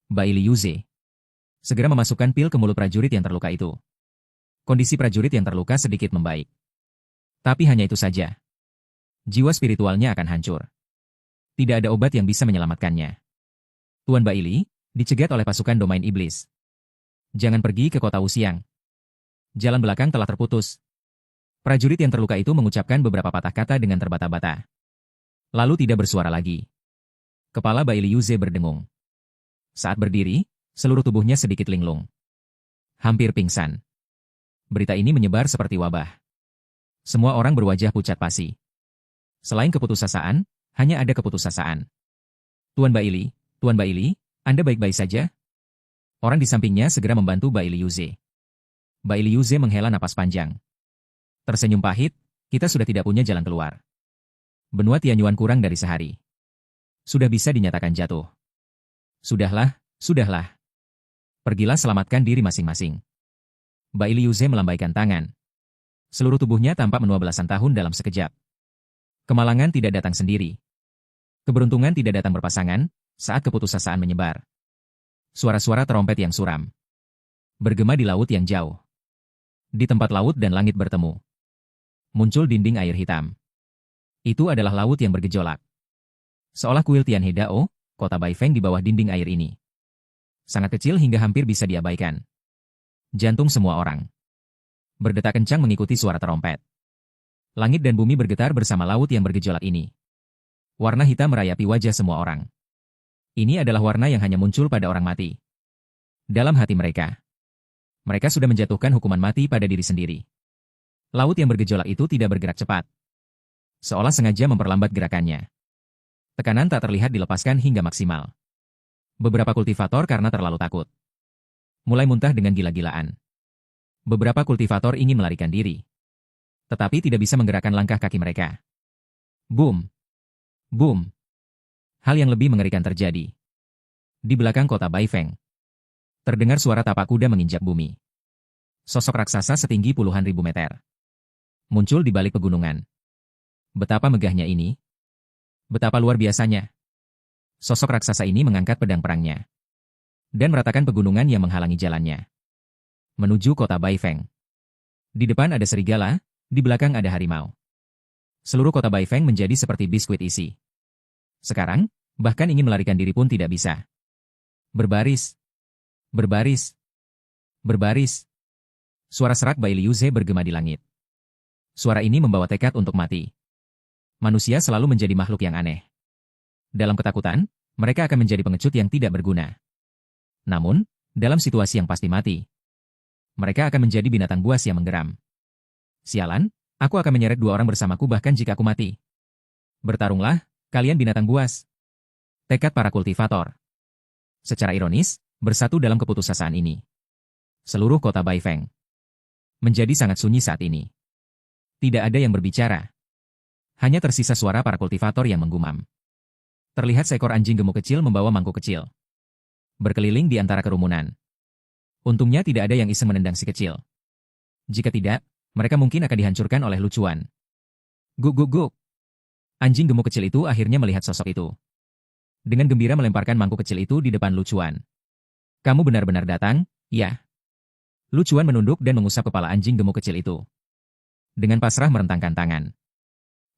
Bai Liuze segera memasukkan pil ke mulut prajurit yang terluka itu. Kondisi prajurit yang terluka sedikit membaik. Tapi hanya itu saja. Jiwa spiritualnya akan hancur. Tidak ada obat yang bisa menyelamatkannya. Tuan Baili dicegat oleh pasukan domain iblis. Jangan pergi ke kota Wuxiang. Jalan belakang telah terputus. Prajurit yang terluka itu mengucapkan beberapa patah kata dengan terbata-bata. Lalu tidak bersuara lagi. Kepala Bai Liuze berdengung. Saat berdiri, seluruh tubuhnya sedikit linglung. Hampir pingsan. Berita ini menyebar seperti wabah. Semua orang berwajah pucat pasi. Selain keputusasaan, hanya ada keputusasaan. Tuan Baili, Tuan Baili, Anda baik-baik saja? Orang di sampingnya segera membantu Bai Liuze. Bai Liuze menghela napas panjang. Tersenyum pahit, kita sudah tidak punya jalan keluar. Benua Tianyuan kurang dari sehari. Sudah bisa dinyatakan jatuh. Sudahlah, sudahlah. Pergilah selamatkan diri masing-masing. Bai Liuze melambaikan tangan. Seluruh tubuhnya tampak menua belasan tahun dalam sekejap. Kemalangan tidak datang sendiri. Keberuntungan tidak datang berpasangan, saat keputusasaan menyebar. Suara-suara terompet yang suram. Bergema di laut yang jauh. Di tempat laut dan langit bertemu. Muncul dinding air hitam. Itu adalah laut yang bergejolak. Seolah kuil Tianhe Dao, kota Baifeng di bawah dinding air ini. Sangat kecil hingga hampir bisa diabaikan. Jantung semua orang berdetak kencang mengikuti suara terompet. Langit dan bumi bergetar bersama laut yang bergejolak ini. Warna hitam merayapi wajah semua orang. Ini adalah warna yang hanya muncul pada orang mati. Dalam hati mereka, mereka sudah menjatuhkan hukuman mati pada diri sendiri. Laut yang bergejolak itu tidak bergerak cepat. Seolah sengaja memperlambat gerakannya. Tekanan tak terlihat dilepaskan hingga maksimal. Beberapa kultivator karena terlalu takut mulai muntah dengan gila-gilaan. Beberapa kultivator ingin melarikan diri, tetapi tidak bisa menggerakkan langkah kaki mereka. Boom! Boom! Hal yang lebih mengerikan terjadi. Di belakang kota Baifeng, terdengar suara tapak kuda menginjak bumi. Sosok raksasa setinggi puluhan ribu meter muncul di balik pegunungan. Betapa megahnya ini. Betapa luar biasanya. Sosok raksasa ini mengangkat pedang perangnya dan meratakan pegunungan yang menghalangi jalannya menuju kota Baifeng. Di depan ada serigala, di belakang ada harimau. Seluruh kota Baifeng menjadi seperti biskuit isi. Sekarang, bahkan ingin melarikan diri pun tidak bisa. Berbaris. Berbaris. Berbaris. Suara serak Bai Liuze bergema di langit. Suara ini membawa tekad untuk mati. Manusia selalu menjadi makhluk yang aneh. Dalam ketakutan, mereka akan menjadi pengecut yang tidak berguna. Namun, dalam situasi yang pasti mati, mereka akan menjadi binatang buas yang menggeram. Sialan, aku akan menyeret dua orang bersamaku bahkan jika aku mati. Bertarunglah, kalian binatang buas. Tekad para kultivator. Secara ironis, bersatu dalam keputusasaan ini. Seluruh kota Baifeng menjadi sangat sunyi saat ini. Tidak ada yang berbicara. Hanya tersisa suara para kultivator yang menggumam. Terlihat seekor anjing gemuk kecil membawa mangkuk kecil berkeliling di antara kerumunan. Untungnya tidak ada yang iseng menendang si kecil. Jika tidak, mereka mungkin akan dihancurkan oleh lucuan. Guk guk guk. Anjing gemuk kecil itu akhirnya melihat sosok itu. Dengan gembira melemparkan mangkuk kecil itu di depan lucuan. Kamu benar-benar datang, ya? Lucuan menunduk dan mengusap kepala anjing gemuk kecil itu. Dengan pasrah merentangkan tangan.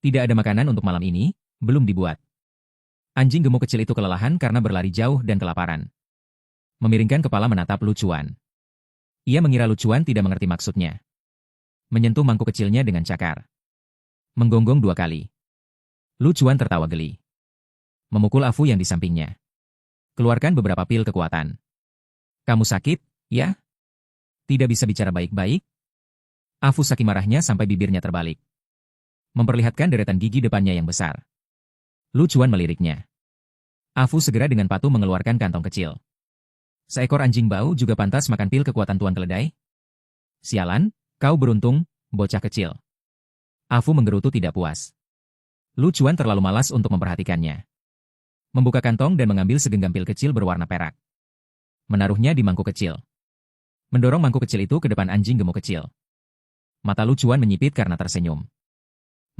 Tidak ada makanan untuk malam ini, belum dibuat. Anjing gemuk kecil itu kelelahan karena berlari jauh dan kelaparan. Memiringkan kepala menatap lucuan. Ia mengira lucuan tidak mengerti maksudnya. Menyentuh mangkuk kecilnya dengan cakar. Menggonggong 2 kali. Lucuan tertawa geli. Memukul Afu yang di sampingnya. Keluarkan beberapa pil kekuatan. Kamu sakit, ya? Tidak bisa bicara baik-baik? Afu saking marahnya sampai bibirnya terbalik. Memperlihatkan deretan gigi depannya yang besar. Lucuan meliriknya. Afu segera dengan patuh mengeluarkan kantong kecil. Seekor anjing bau juga pantas makan pil kekuatan Tuan Keledai? Sialan, kau beruntung, bocah kecil. Afu menggerutu tidak puas. Lucuan terlalu malas untuk memperhatikannya. Membuka kantong dan mengambil segenggam pil kecil berwarna perak. Menaruhnya di mangkuk kecil. Mendorong mangkuk kecil itu ke depan anjing gemuk kecil. Mata Lucuan menyipit karena tersenyum.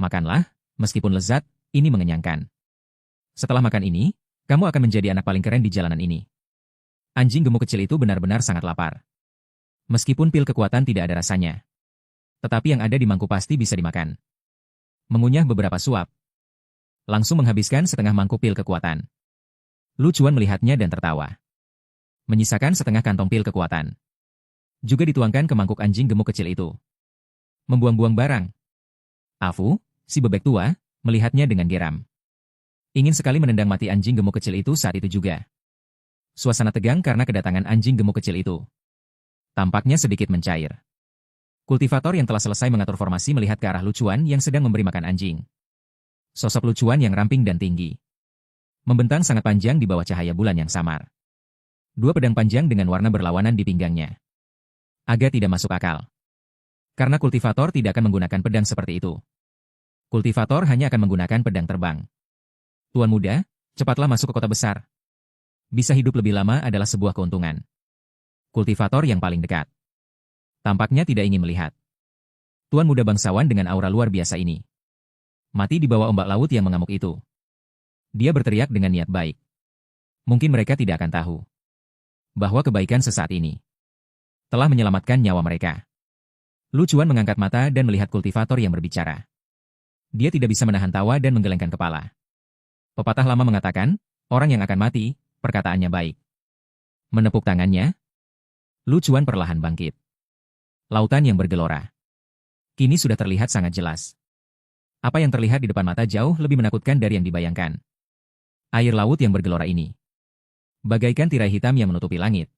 Makanlah, meskipun lezat, ini mengenyangkan. Setelah makan ini, kamu akan menjadi anak paling keren di jalanan ini. Anjing gemuk kecil itu benar-benar sangat lapar. Meskipun pil kekuatan tidak ada rasanya. Tetapi yang ada di mangkuk pasti bisa dimakan. Mengunyah beberapa suap. Langsung menghabiskan setengah mangkuk pil kekuatan. Lucuan melihatnya dan tertawa. Menyisakan setengah kantong pil kekuatan. Juga dituangkan ke mangkuk anjing gemuk kecil itu. Membuang-buang barang. Afu, si bebek tua, melihatnya dengan geram. Ingin sekali menendang mati anjing gemuk kecil itu saat itu juga. Suasana tegang karena kedatangan anjing gemuk kecil itu. Tampaknya sedikit mencair. Kultivator yang telah selesai mengatur formasi melihat ke arah Lucuan yang sedang memberi makan anjing. Sosok Lucuan yang ramping dan tinggi. Membentang sangat panjang di bawah cahaya bulan yang samar. Dua pedang panjang dengan warna berlawanan di pinggangnya. Agak tidak masuk akal. Karena kultivator tidak akan menggunakan pedang seperti itu. Kultivator hanya akan menggunakan pedang terbang. Tuan muda, cepatlah masuk ke kota besar. Bisa hidup lebih lama adalah sebuah keuntungan. Kultivator yang paling dekat. Tampaknya tidak ingin melihat. Tuan muda bangsawan dengan aura luar biasa ini. Mati di bawah ombak laut yang mengamuk itu. Dia berteriak dengan niat baik. Mungkin mereka tidak akan tahu bahwa kebaikan sesaat ini telah menyelamatkan nyawa mereka. Lucuan mengangkat mata dan melihat kultivator yang berbicara. Dia tidak bisa menahan tawa dan menggelengkan kepala. Pepatah lama mengatakan, orang yang akan mati, perkataannya baik. Menepuk tangannya, Lucuan perlahan bangkit. Lautan yang bergelora. Kini sudah terlihat sangat jelas. Apa yang terlihat di depan mata jauh lebih menakutkan dari yang dibayangkan. Air laut yang bergelora ini. Bagaikan tirai hitam yang menutupi langit.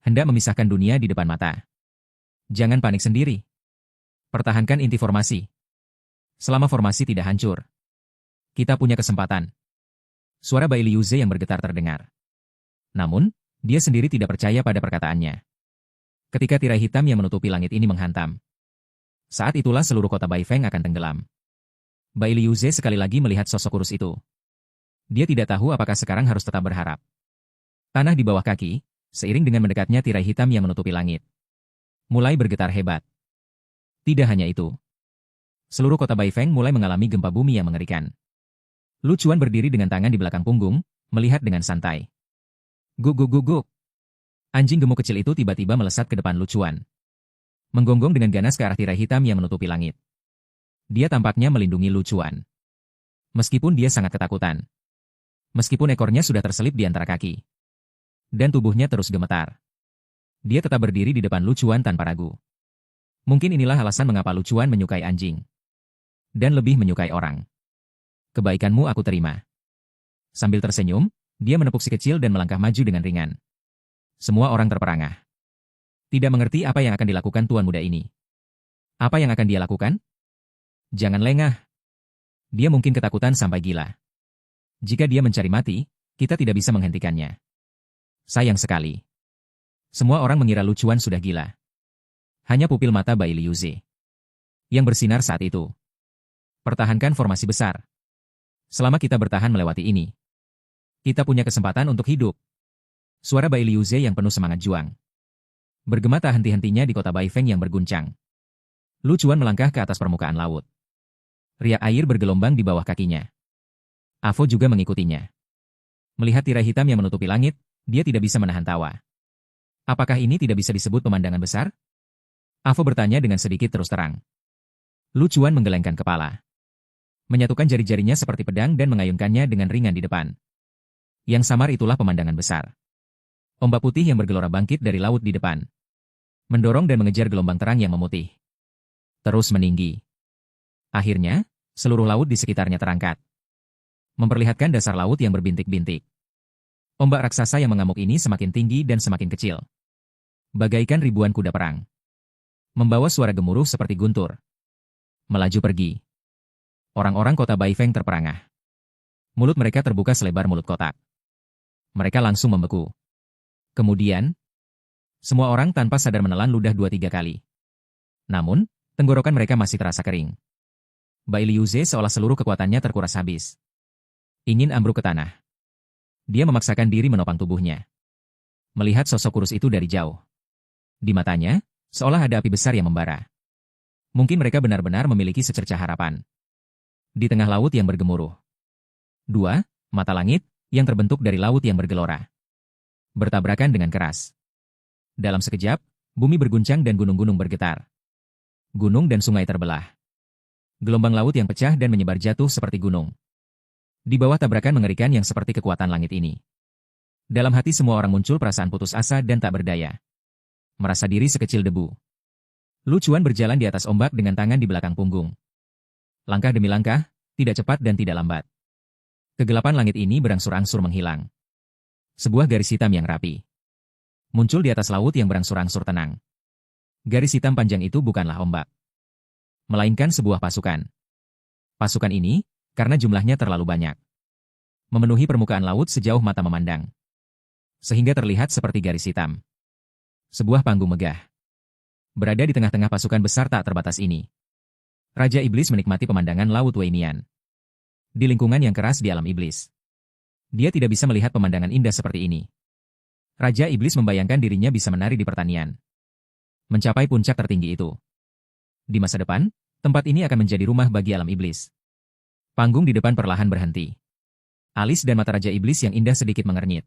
Hendak memisahkan dunia di depan mata. Jangan panik sendiri. Pertahankan inti formasi. Selama formasi tidak hancur, kita punya kesempatan. Suara Bai Liuze yang bergetar terdengar. Namun, dia sendiri tidak percaya pada perkataannya. Ketika tirai hitam yang menutupi langit ini menghantam. Saat itulah seluruh kota Baifeng akan tenggelam. Bai Liuze sekali lagi melihat sosok kurus itu. Dia tidak tahu apakah sekarang harus tetap berharap. Tanah di bawah kaki, seiring dengan mendekatnya tirai hitam yang menutupi langit, mulai bergetar hebat. Tidak hanya itu. Seluruh kota Baifeng mulai mengalami gempa bumi yang mengerikan. Lucuan berdiri dengan tangan di belakang punggung, melihat dengan santai. Guk guk guk guk. Anjing gemuk kecil itu tiba-tiba melesat ke depan Lucuan. Menggonggong dengan ganas ke arah tirai hitam yang menutupi langit. Dia tampaknya melindungi Lucuan. Meskipun dia sangat ketakutan. Meskipun ekornya sudah terselip di antara kaki. Dan tubuhnya terus gemetar. Dia tetap berdiri di depan Lucuan tanpa ragu. Mungkin inilah alasan mengapa Lucuan menyukai anjing. Dan lebih menyukai orang. Kebaikanmu aku terima. Sambil tersenyum, dia menepuk si kecil dan melangkah maju dengan ringan. Semua orang terperangah. Tidak mengerti apa yang akan dilakukan tuan muda ini. Apa yang akan dia lakukan? Jangan lengah. Dia mungkin ketakutan sampai gila. Jika dia mencari mati, kita tidak bisa menghentikannya. Sayang sekali. Semua orang mengira Lucuan sudah gila. Hanya pupil mata Bai Liuze yang bersinar saat itu. Pertahankan formasi besar. Selama kita bertahan melewati ini, kita punya kesempatan untuk hidup. Suara Bai Liuze yang penuh semangat juang. Bergema tak henti-hentinya di kota Baifeng yang berguncang. Lucuan melangkah ke atas permukaan laut. Riak air bergelombang di bawah kakinya. Avo juga mengikutinya. Melihat tirai hitam yang menutupi langit, dia tidak bisa menahan tawa. Apakah ini tidak bisa disebut pemandangan besar? Avo bertanya dengan sedikit terus terang. Lucuan menggelengkan kepala. Menyatukan jari-jarinya seperti pedang dan mengayunkannya dengan ringan di depan. Yang samar itulah pemandangan besar. Ombak putih yang bergelora bangkit dari laut di depan. Mendorong dan mengejar gelombang terang yang memutih. Terus meninggi. Akhirnya, seluruh laut di sekitarnya terangkat. Memperlihatkan dasar laut yang berbintik-bintik. Ombak raksasa yang mengamuk ini semakin tinggi dan semakin kecil. Bagaikan ribuan kuda perang. Membawa suara gemuruh seperti guntur. Melaju pergi. Orang-orang kota Baifeng terperangah. Mulut mereka terbuka selebar mulut kotak. Mereka langsung membeku. Kemudian, semua orang tanpa sadar menelan ludah 2-3 kali. Namun, tenggorokan mereka masih terasa kering. Bai Liuze seolah seluruh kekuatannya terkuras habis. Ingin ambruk ke tanah. Dia memaksakan diri menopang tubuhnya. Melihat sosok kurus itu dari jauh. Di matanya, seolah ada api besar yang membara. Mungkin mereka benar-benar memiliki secercah harapan. Di tengah laut yang bergemuruh. 2 mata langit, yang terbentuk dari laut yang bergelora. Bertabrakan dengan keras. Dalam sekejap, bumi berguncang dan gunung-gunung bergetar. Gunung dan sungai terbelah. Gelombang laut yang pecah dan menyebar jatuh seperti gunung. Di bawah tabrakan mengerikan yang seperti kekuatan langit ini. Dalam hati semua orang muncul perasaan putus asa dan tak berdaya. Merasa diri sekecil debu. Lucuan berjalan di atas ombak dengan tangan di belakang punggung. Langkah demi langkah, tidak cepat dan tidak lambat. Kegelapan langit ini berangsur-angsur menghilang. Sebuah garis hitam yang rapi muncul di atas laut yang berangsur-angsur tenang. Garis hitam panjang itu bukanlah ombak, melainkan sebuah pasukan. Pasukan ini, karena jumlahnya terlalu banyak, memenuhi permukaan laut sejauh mata memandang, sehingga terlihat seperti garis hitam. Sebuah panggung megah berada di tengah-tengah pasukan besar tak terbatas ini. Raja Iblis menikmati pemandangan Laut Weimian. Di lingkungan yang keras di alam iblis, dia tidak bisa melihat pemandangan indah seperti ini. Raja Iblis membayangkan dirinya bisa menari di pertanian, mencapai puncak tertinggi itu. Di masa depan, tempat ini akan menjadi rumah bagi alam iblis. Panggung di depan perlahan berhenti. Alis dan mata Raja Iblis yang indah sedikit mengernyit.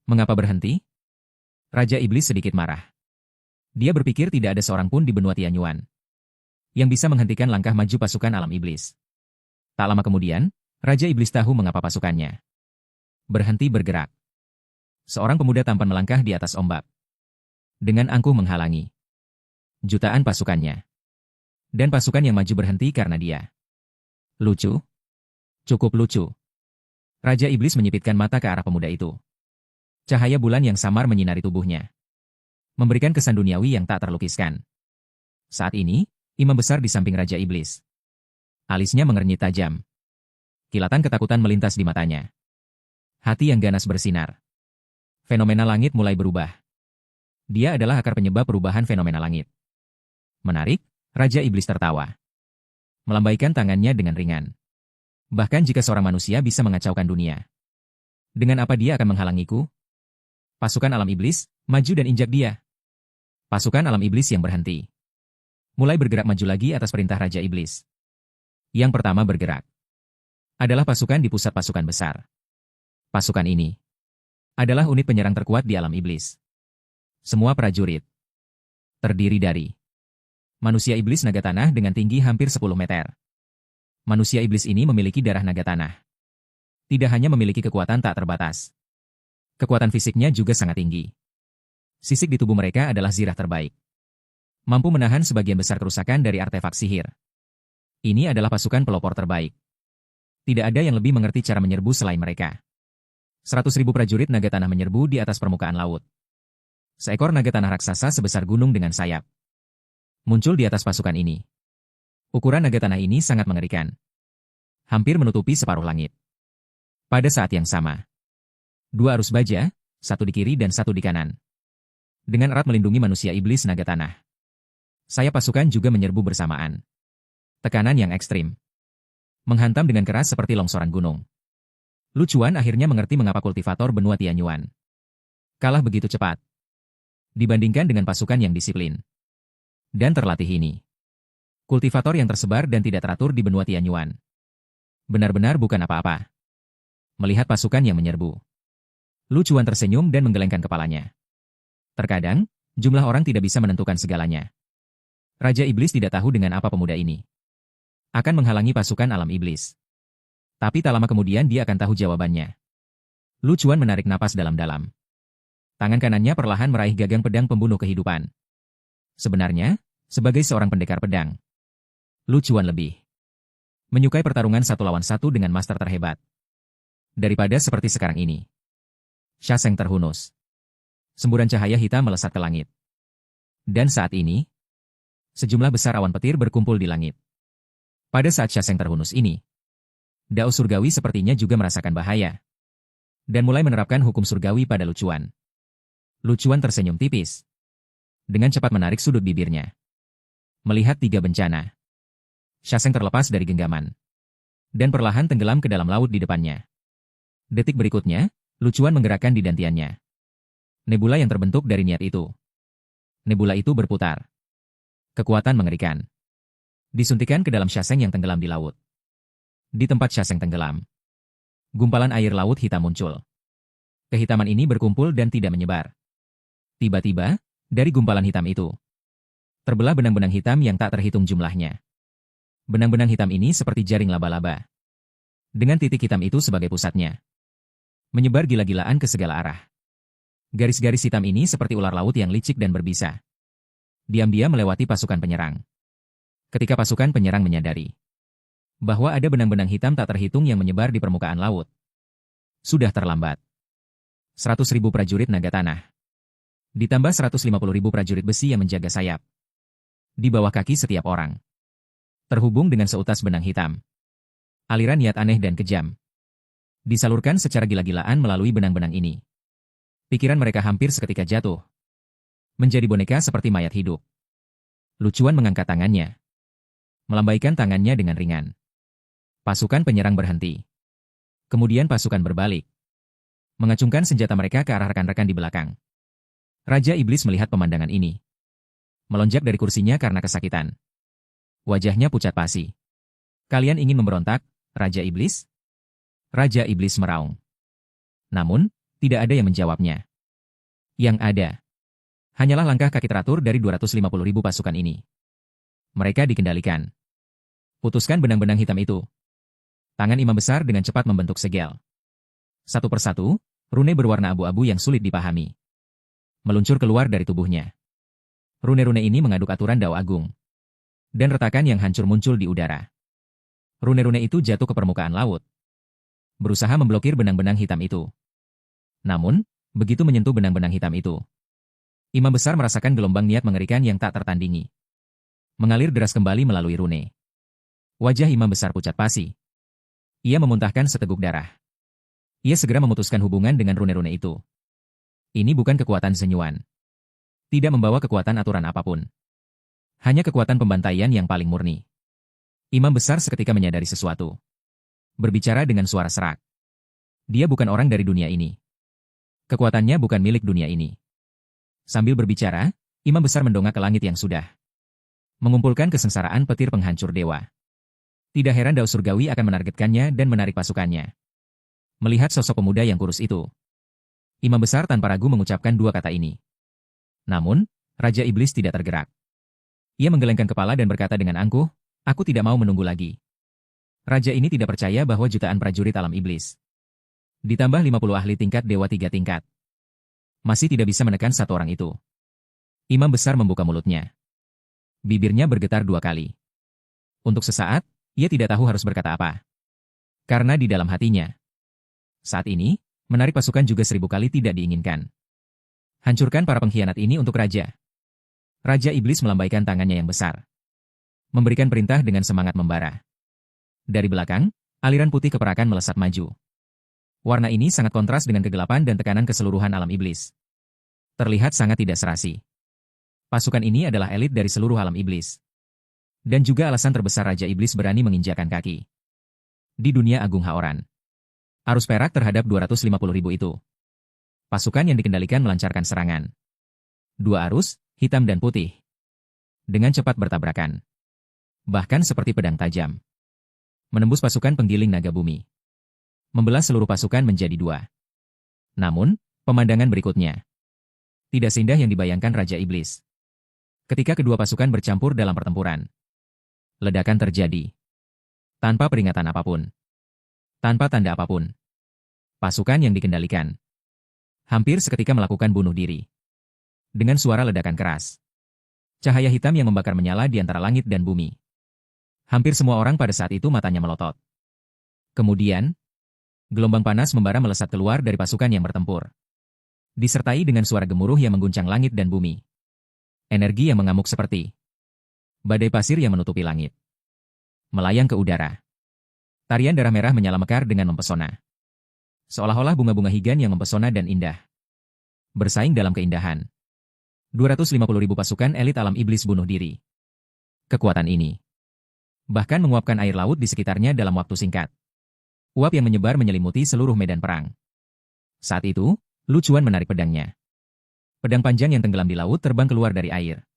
Mengapa berhenti? Raja Iblis sedikit marah. Dia berpikir tidak ada seorang pun di benua Tianyuan yang bisa menghentikan langkah maju pasukan alam iblis. Tak lama kemudian, Raja Iblis tahu mengapa pasukannya berhenti bergerak. Seorang pemuda tampan melangkah di atas ombak, dengan angkuh menghalangi jutaan pasukannya. Dan pasukan yang maju berhenti karena dia. Lucu? Cukup lucu. Raja Iblis menyipitkan mata ke arah pemuda itu. Cahaya bulan yang samar menyinari tubuhnya, memberikan kesan duniawi yang tak terlukiskan. Saat ini, imam besar di samping Raja Iblis. Alisnya mengernyit tajam. Kilatan ketakutan melintas di matanya. Hati yang ganas bersinar. Fenomena langit mulai berubah. Dia adalah akar penyebab perubahan fenomena langit. Menarik, Raja Iblis tertawa, melambaikan tangannya dengan ringan. Bahkan jika seorang manusia bisa mengacaukan dunia, dengan apa dia akan menghalangiku? Pasukan alam iblis, maju dan injak dia. Pasukan alam iblis yang berhenti mulai bergerak maju lagi atas perintah Raja Iblis. Yang pertama bergerak adalah pasukan di pusat pasukan besar. Pasukan ini adalah unit penyerang terkuat di alam iblis. Semua prajurit terdiri dari manusia iblis naga tanah dengan tinggi hampir 10 meter. Manusia iblis ini memiliki darah naga tanah. Tidak hanya memiliki kekuatan tak terbatas, kekuatan fisiknya juga sangat tinggi. Sisik di tubuh mereka adalah zirah terbaik, mampu menahan sebagian besar kerusakan dari artefak sihir. Ini adalah pasukan pelopor terbaik. Tidak ada yang lebih mengerti cara menyerbu selain mereka. 100.000 prajurit naga tanah menyerbu di atas permukaan laut. Seekor naga tanah raksasa sebesar gunung dengan sayap muncul di atas pasukan ini. Ukuran naga tanah ini sangat mengerikan, hampir menutupi separuh langit. Pada saat yang sama, 2 arus baja, satu di kiri dan satu di kanan, dengan erat melindungi manusia iblis naga tanah. Sayap pasukan juga menyerbu bersamaan. Tekanan yang ekstrim menghantam dengan keras seperti longsoran gunung. Lucuan akhirnya mengerti mengapa kultivator benua Tianyuan kalah begitu cepat dibandingkan dengan pasukan yang disiplin dan terlatih ini. Kultivator yang tersebar dan tidak teratur di benua Tianyuan benar-benar bukan apa-apa. Melihat pasukan yang menyerbu, Lucuan tersenyum dan menggelengkan kepalanya. Terkadang, jumlah orang tidak bisa menentukan segalanya. Raja Iblis tidak tahu dengan apa pemuda ini akan menghalangi pasukan alam iblis. Tapi tak lama kemudian dia akan tahu jawabannya. Lucuan menarik napas dalam-dalam. Tangan kanannya perlahan meraih gagang pedang pembunuh kehidupan. Sebenarnya, sebagai seorang pendekar pedang, Lucuan lebih menyukai pertarungan 1 lawan 1 dengan master terhebat daripada seperti sekarang ini. Shaseng terhunus. Semburan cahaya hitam melesat ke langit. Dan saat ini, sejumlah besar awan petir berkumpul di langit. Pada saat Shaseng terhunus ini, Dao surgawi sepertinya juga merasakan bahaya dan mulai menerapkan hukum surgawi pada Lucuan. Lucuan tersenyum tipis, dengan cepat menarik sudut bibirnya. Melihat 3 bencana, Shaseng terlepas dari genggaman dan perlahan tenggelam ke dalam laut di depannya. Detik berikutnya, Lucuan menggerakkan didantiannya. Nebula yang terbentuk dari niat itu. Nebula itu berputar. Kekuatan mengerikan disuntikan ke dalam Shaseng yang tenggelam di laut. Di tempat Shaseng tenggelam, gumpalan air laut hitam muncul. Kehitaman ini berkumpul dan tidak menyebar. Tiba-tiba, dari gumpalan hitam itu, terbelah benang-benang hitam yang tak terhitung jumlahnya. Benang-benang hitam ini seperti jaring laba-laba, dengan titik hitam itu sebagai pusatnya, menyebar gila-gilaan ke segala arah. Garis-garis hitam ini seperti ular laut yang licik dan berbisa. Diam-diam melewati pasukan penyerang. Ketika pasukan penyerang menyadari bahwa ada benang-benang hitam tak terhitung yang menyebar di permukaan laut. Sudah terlambat. 100.000 prajurit naga tanah. Ditambah 150.000 prajurit besi yang menjaga sayap. Di bawah kaki setiap orang. Terhubung dengan seutas benang hitam. Aliran niat aneh dan kejam. Disalurkan secara gila-gilaan melalui benang-benang ini. Pikiran mereka hampir seketika jatuh. Menjadi boneka seperti mayat hidup. Lucuan mengangkat tangannya. Melambaikan tangannya dengan ringan. Pasukan penyerang berhenti. Kemudian pasukan berbalik. Mengacungkan senjata mereka ke arah rekan-rekan di belakang. Raja Iblis melihat pemandangan ini. Melonjak dari kursinya karena kesakitan. Wajahnya pucat pasi. Kalian ingin memberontak, Raja Iblis? Raja Iblis meraung. Namun, tidak ada yang menjawabnya. Yang ada hanyalah langkah kaki teratur dari 250.000 pasukan ini. Mereka dikendalikan. Putuskan benang-benang hitam itu. Tangan imam besar dengan cepat membentuk segel. Satu persatu, rune berwarna abu-abu yang sulit dipahami. Meluncur keluar dari tubuhnya. Rune-rune ini mengaduk aturan Dao Agung. Dan retakan yang hancur muncul di udara. Rune-rune itu jatuh ke permukaan laut. Berusaha memblokir benang-benang hitam itu. Namun, begitu menyentuh benang-benang hitam itu, imam besar merasakan gelombang niat mengerikan yang tak tertandingi. Mengalir deras kembali melalui rune. Wajah imam besar pucat pasi. Ia memuntahkan seteguk darah. Ia segera memutuskan hubungan dengan rune-rune itu. Ini bukan kekuatan senyuan. Tidak membawa kekuatan aturan apapun. Hanya kekuatan pembantaian yang paling murni. Imam besar seketika menyadari sesuatu. Berbicara dengan suara serak. Dia bukan orang dari dunia ini. Kekuatannya bukan milik dunia ini. Sambil berbicara, imam besar mendongak ke langit yang sudah mengumpulkan kesengsaraan petir penghancur dewa. Tidak heran Dao Surgawi akan menargetkannya dan menarik pasukannya. Melihat sosok pemuda yang kurus itu, imam besar tanpa ragu mengucapkan dua kata ini. Namun, Raja Iblis tidak tergerak. Ia menggelengkan kepala dan berkata dengan angkuh, aku tidak mau menunggu lagi. Raja ini tidak percaya bahwa jutaan prajurit alam iblis, ditambah 50 ahli tingkat dewa 3 tingkat, masih tidak bisa menekan satu orang itu. Imam besar membuka mulutnya. Bibirnya bergetar 2 kali. Untuk sesaat, ia tidak tahu harus berkata apa. Karena di dalam hatinya, saat ini, menarik pasukan juga 1000 kali tidak diinginkan. Hancurkan para pengkhianat ini untuk Raja. Raja Iblis melambaikan tangannya yang besar. Memberikan perintah dengan semangat membara. Dari belakang, aliran putih keperakan melesat maju. Warna ini sangat kontras dengan kegelapan dan tekanan keseluruhan alam iblis. Terlihat sangat tidak serasi. Pasukan ini adalah elit dari seluruh alam iblis. Dan juga alasan terbesar Raja Iblis berani menginjakan kaki di dunia Agung Haoran. Arus perak terhadap 250.000 itu. Pasukan yang dikendalikan melancarkan serangan. 2 arus, hitam dan putih. Dengan cepat bertabrakan. Bahkan seperti pedang tajam. Menembus pasukan penggiling naga bumi. Membelah seluruh pasukan menjadi 2. Namun, pemandangan berikutnya tidak seindah yang dibayangkan Raja Iblis. Ketika kedua pasukan bercampur dalam pertempuran, ledakan terjadi. Tanpa peringatan apapun. Tanpa tanda apapun. Pasukan yang dikendalikan hampir seketika melakukan bunuh diri. Dengan suara ledakan keras. Cahaya hitam yang membakar menyala di antara langit dan bumi. Hampir semua orang pada saat itu matanya melotot. Kemudian, gelombang panas membara melesat keluar dari pasukan yang bertempur. Disertai dengan suara gemuruh yang mengguncang langit dan bumi. Energi yang mengamuk seperti badai pasir yang menutupi langit. Melayang ke udara. Tarian darah merah menyala mekar dengan mempesona. Seolah-olah bunga-bunga higan yang mempesona dan indah. Bersaing dalam keindahan. 250.000 pasukan elit alam iblis bunuh diri. Kekuatan ini bahkan menguapkan air laut di sekitarnya dalam waktu singkat. Uap yang menyebar menyelimuti seluruh medan perang. Saat itu, Lu Chuan menarik pedangnya. Pedang panjang yang tenggelam di laut terbang keluar dari air.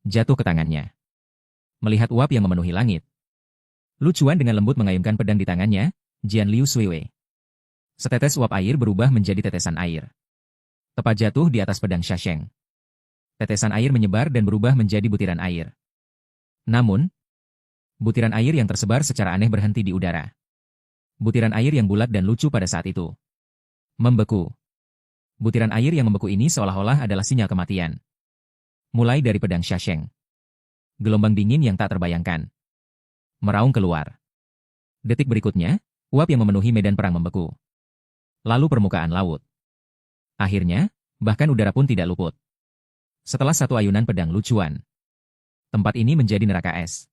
Jatuh ke tangannya. Melihat uap yang memenuhi langit, Lu Chuan dengan lembut mengayunkan pedang di tangannya, Jian Liu Suiwei. Setetes uap air berubah menjadi tetesan air. Tepat jatuh di atas pedang Shasheng. Tetesan air menyebar dan berubah menjadi butiran air. Namun, butiran air yang tersebar secara aneh berhenti di udara. Butiran air yang bulat dan lucu pada saat itu membeku. Butiran air yang membeku ini seolah-olah adalah sinyal kematian. Mulai dari pedang Shasheng. Gelombang dingin yang tak terbayangkan meraung keluar. Detik berikutnya, uap yang memenuhi medan perang membeku. Lalu permukaan laut. Akhirnya, bahkan udara pun tidak luput. Setelah satu ayunan pedang lucuan, tempat ini menjadi neraka es.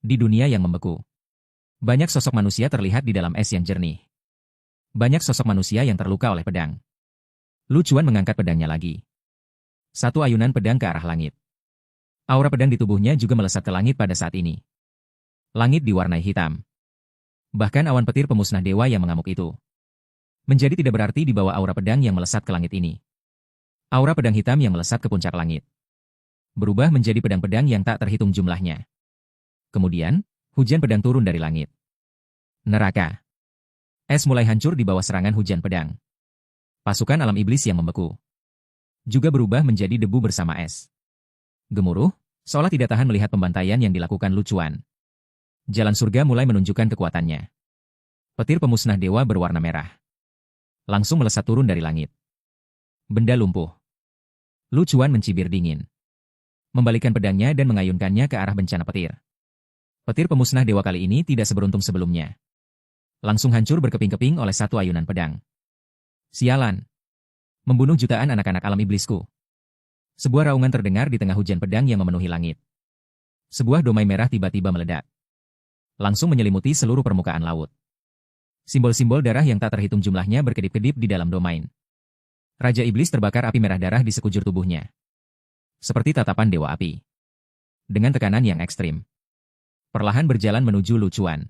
Di dunia yang membeku, banyak sosok manusia terlihat di dalam es yang jernih. Banyak sosok manusia yang terluka oleh pedang. Lucuan mengangkat pedangnya lagi. Satu ayunan pedang ke arah langit. Aura pedang di tubuhnya juga melesat ke langit pada saat ini. Langit diwarnai hitam. Bahkan awan petir pemusnah dewa yang mengamuk itu menjadi tidak berarti di bawah aura pedang yang melesat ke langit ini. Aura pedang hitam yang melesat ke puncak langit berubah menjadi pedang-pedang yang tak terhitung jumlahnya. Kemudian, hujan pedang turun dari langit. Neraka. Es mulai hancur di bawah serangan hujan pedang. Pasukan alam iblis yang membeku juga berubah menjadi debu bersama es. Gemuruh, seolah tidak tahan melihat pembantaian yang dilakukan lucuan. Jalan surga mulai menunjukkan kekuatannya. Petir pemusnah dewa berwarna merah langsung melesat turun dari langit. Benda lumpuh. Lucuan mencibir dingin, membalikan pedangnya dan mengayunkannya ke arah bencana petir. Petir pemusnah dewa kali ini tidak seberuntung sebelumnya. Langsung hancur berkeping-keping oleh satu ayunan pedang. Sialan. Membunuh jutaan anak-anak alam iblisku. Sebuah raungan terdengar di tengah hujan pedang yang memenuhi langit. Sebuah domai merah tiba-tiba meledak. Langsung menyelimuti seluruh permukaan laut. Simbol-simbol darah yang tak terhitung jumlahnya berkedip-kedip di dalam domain. Raja Iblis terbakar api merah darah di sekujur tubuhnya. Seperti tatapan dewa api. Dengan tekanan yang ekstrim. Perlahan berjalan menuju lucuan.